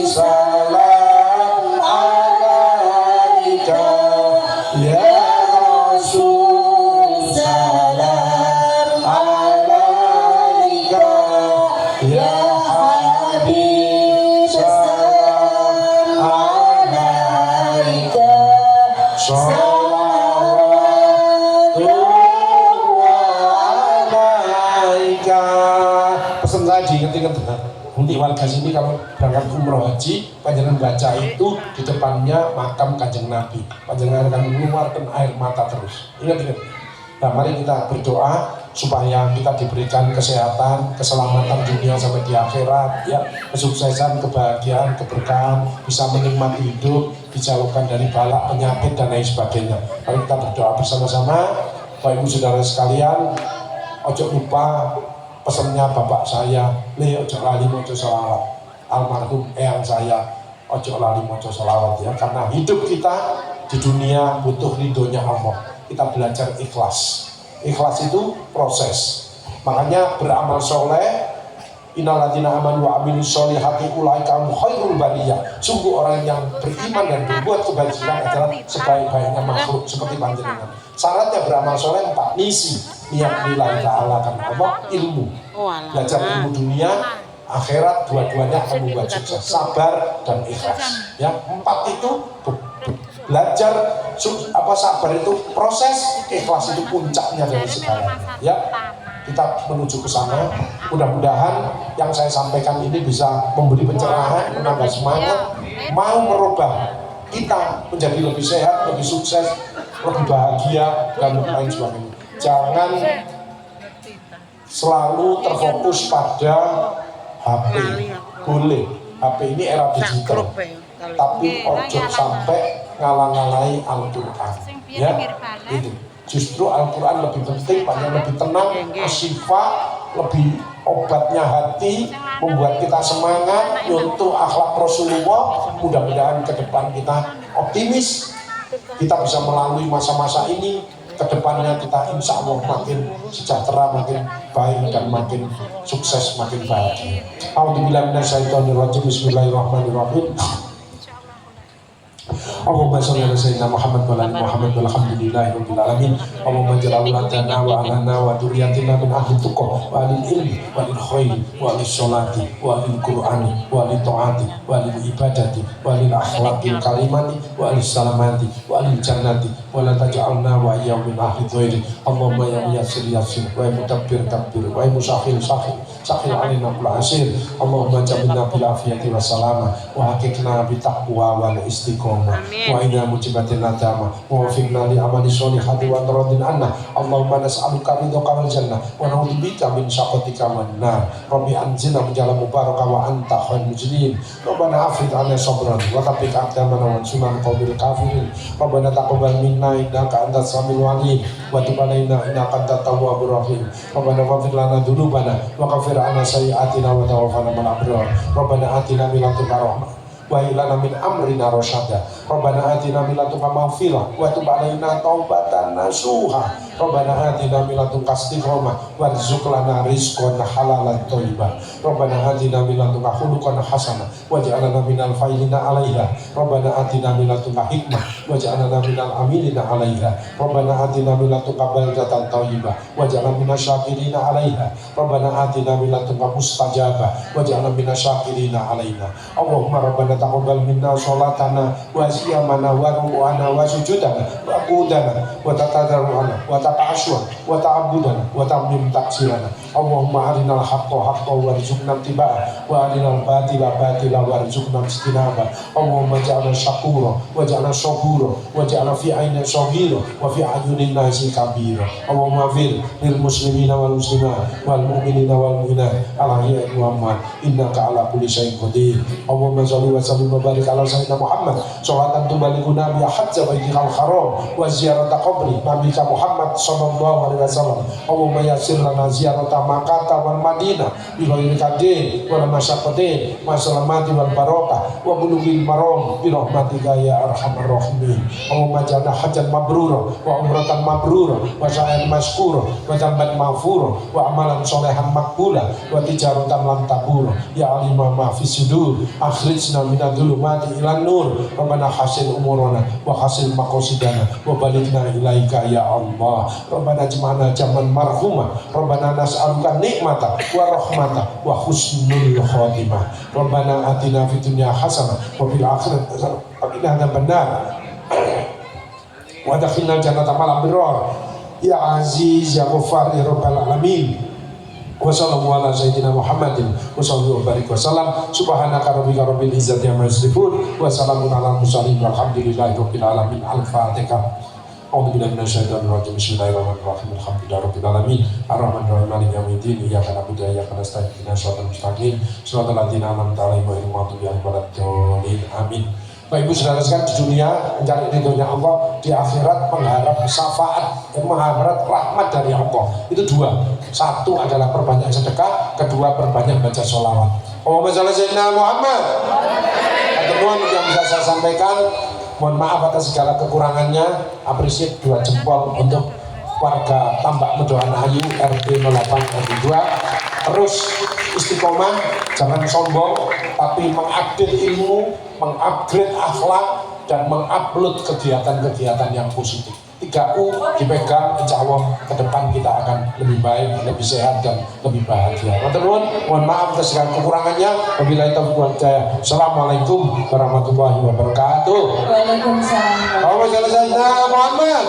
salam alaika, ya Rasul salam alaika, ya Habib salam alaika, salawatullah alaika. Pesan saya diinget-inget untuk warga sini kalau berangkat umroh haji, panjenengan baca itu di depannya makam Kanjeng Nabi. Panjenengan akan mengeluarkan air mata terus. Ingat-ingat. Nah, mari kita berdoa supaya kita diberikan kesehatan, keselamatan dunia sampai di akhirat, ya, kesuksesan, kebahagiaan, keberkahan, bisa menikmati hidup, dijauhkan dari balak, penyakit dan lain sebagainya. Mari kita berdoa bersama-sama. Bapak Ibu Saudara sekalian, ojo lupa pesannya bapak saya, ojo lali moco sholawat. Almarhum eyang saya, ojo lali moco sholawat ya. Karena hidup kita di dunia butuh ridhonya Allah. Kita belajar ikhlas. Ikhlas itu proses. Makanya beramal soleh Innalladzina amanu wa amilus sholihati ulaika hum khairul bariyah. Sungguh orang yang beriman dan berbuat kebajikan adalah sebaik-baiknya makhluk seperti panjenengan. Syaratnya beramal soleh 4, nisi niat nilai ta'ala karena Allah, ilmu, belajar ilmu dunia, akhirat, dua-duanya akan membuat sukses, sabar dan ikhlas. Ya, 4 itu belajar sabar itu proses, ikhlas itu puncaknya dari segala. Ya, kita menuju ke sana. Mudah-mudahan yang saya sampaikan ini bisa memberi pencerahan, menambah semangat, mau merubah kita menjadi lebih sehat, lebih sukses, lebih bahagia dan lain sebagainya. Jangan selalu terfokus pada HP. Boleh, HP ini era digital, tapi ojo sampai ngalang-ngalai Al-Quran. Ya, itu. Justru Al-Quran lebih penting, lebih tenang, asyifa, lebih obatnya hati, membuat kita semangat untuk akhlak Rasulullah. Mudah-mudahan ke depan kita optimis, kita bisa melalui masa-masa ini. Ke depannya kita insya Allah makin sejahtera, makin baik dan makin sukses, makin bahagia. A'udzubillahi minasyaitonirrajim. Bismillahirrahmanirrahim. Allahumma sholli ala sayyidina Muhammad wa ala Muhammad walhamdulillahi rabbil alamin. Allahumma ja'al auladana wa ahlana wa dzurriyyatina min ahli tuqwa wa ahli ilmi wa ahli khairi wa ahli sholati wa ahli qur'ani wa ahli taati wa ahli ibadati wa ahli akhlaqil karimati wa ahli salamati wa ahli jannati wa la taj'alna wa iyyahum min ahli dhairi. Allahumma ya muyassir yassir wa ya mudabbir dabbir wa ya musakhir sakhir alaina kull asir. Allahumma ja'alna bil afiyati wa salama wa haqiqna bi taqwa wal istiqamah. Wa inna mujibatin nadama wa wafiqna li amali sholihati wa radin anna. Allahumma nas'aluka ridhaka wal jannah wa na'udzubika min syaqatika wan nar. Rabbi anzilna menjala mubaraka wa anta khairul mujibin. Rabbana afrid 'alaina sabran wa thabbit aqdamana wa ansurna qawmil kafirin. Rabbana taqabbal minna innaka antas samiul 'alim wa tub 'alaina innaka antat tawwabur rahim. Rabbana ighfir lana dzunubana wa kaffir 'anna sayyi'atina wa tawaffana ma'al abrar. Rabbana atina min ladunka rahmah wa ilana min amrina rasyada. Rabbana atina min ladunka maghfirah wa tub 'alaina taubatan nasuha. Rabbana atina min ladunka istiqamah warzuq lana rizqan halalan thayyiban. Rabbana atina min ladunka khuluqan hasanah waj'alna minal fa'ilina 'alaiha. Rabbana atina min ladunka hikmah waj'alna minal amilina 'alaiha. Rabbana atina min ladunka baldatan thayyibah waj'alna minasyakirina 'alaiha. Rabbana atina min ladunka mustajabah waj'alna minasyakirina 'alaiha. Allahumma rabbana taqabbal minna sholatana wa siyamana wa ruku'ana wa sujudana wa qudana wa tatadarru'ana wa ta'ashwa wa ta'abudana wa ta'mim taksirana. Allahumma arinal haqqa haqqa warzuqna ittiba'ah wa arinal batila batila warzuqna ijtinabah. Allahumma ja'alna syakura wa ja'alna sabura wa ja'alna fi aini saghira wa fi ayunin nasi kabira. Allahumma fir lil muslimina wal muslimat wal mu'minina wal mu'minat ala ahya'i wa amwat innaka ala kulli syai'in qadir. Allahumma shalli wa sallim wa barik ala sayyidina Muhammad sholatan tubalighuna bi hajja baitikal haram wa ziyarata qabri nabiyika Muhammad sallallahu alaihi wasallam. Allahumma yassir lana ziyarata Makkah wal Madinah bi ghairi kadin wal masyaqqatin wa salamati wal barakah wa bulughil maram bi rahmatika ya arhamar rahimin. Allahumma ja'alna hajjan mabrura wa umratan mabrura wa sa'yan maskura wa jamban maghfura wa amalan sholehan makbula wa tijaratan lan tabura ya alima ma fis sudur akhrijna minadh dhulumati ilan nur. Rabbana hasil umurana wa hasil maqasidana wa balighna ilaika ya Allah. Rabbana jama'na jaman marhumah. Rabbana nas'aluka nikmata wa rahmata wa husnul khotimah. Rabbana atina fid dunya hasanah wa fil akhirati hasanah wa qina adzabannar wa adkhilna jannata ma'al abrar ya aziz ya ghaffar ya rabbal alamin. Wa sallallahu ala sayyidina Muhammadin wa sallallahu barik wa salam. Subhanaka rabbika rabbil izzati amma yasifun wa salamun ala mursalin walhamdulillahi rabbil alamin. Al-Fatihah. A'udzubillahi minasyaitonir rajim. Bismillahirrahmanirrahim. Alhamdulillahi rabbil alamin. Arrahmanir rahim maliki yaumiddin. Iyyaka na'budu wa iyyaka nasta'in. Ihdinas siratal mustaqim. Shiratal ladzina an'amta 'alaihim ghairil maghdubi 'alaihim waladdallin. Amin. Bapak Ibu saudara sekalian, di dunia mencari ridhonya Allah, di akhirat mengharap syafaat, mengharap rahmat dari Allah. Itu dua. Satu adalah perbanyak sedekah, kedua perbanyak baca sholawat. Allahumma sholli ala sayyidina Muhammad. Temuan yang bisa saya sampaikan, mohon maaf atas segala kekurangannya. Apresiat 2 jempol untuk warga Tambak Medoan Ayu RT 08 RT 2. Terus istiqomah, jangan sombong, tapi mengupdate ilmu, mengupgrade akhlak, dan mengupload kegiatan-kegiatan yang positif. 3U dipegang, insya Allah ke depan kita akan lebih baik, lebih sehat, dan lebih bahagia. Mohon maaf atas segala kekurangannya. Wabillahi taufiq wal hidayah. Assalamualaikum warahmatullahi wabarakatuh. Waalaikumsalam. Allahumma shalli ala sayyidina Muhammad.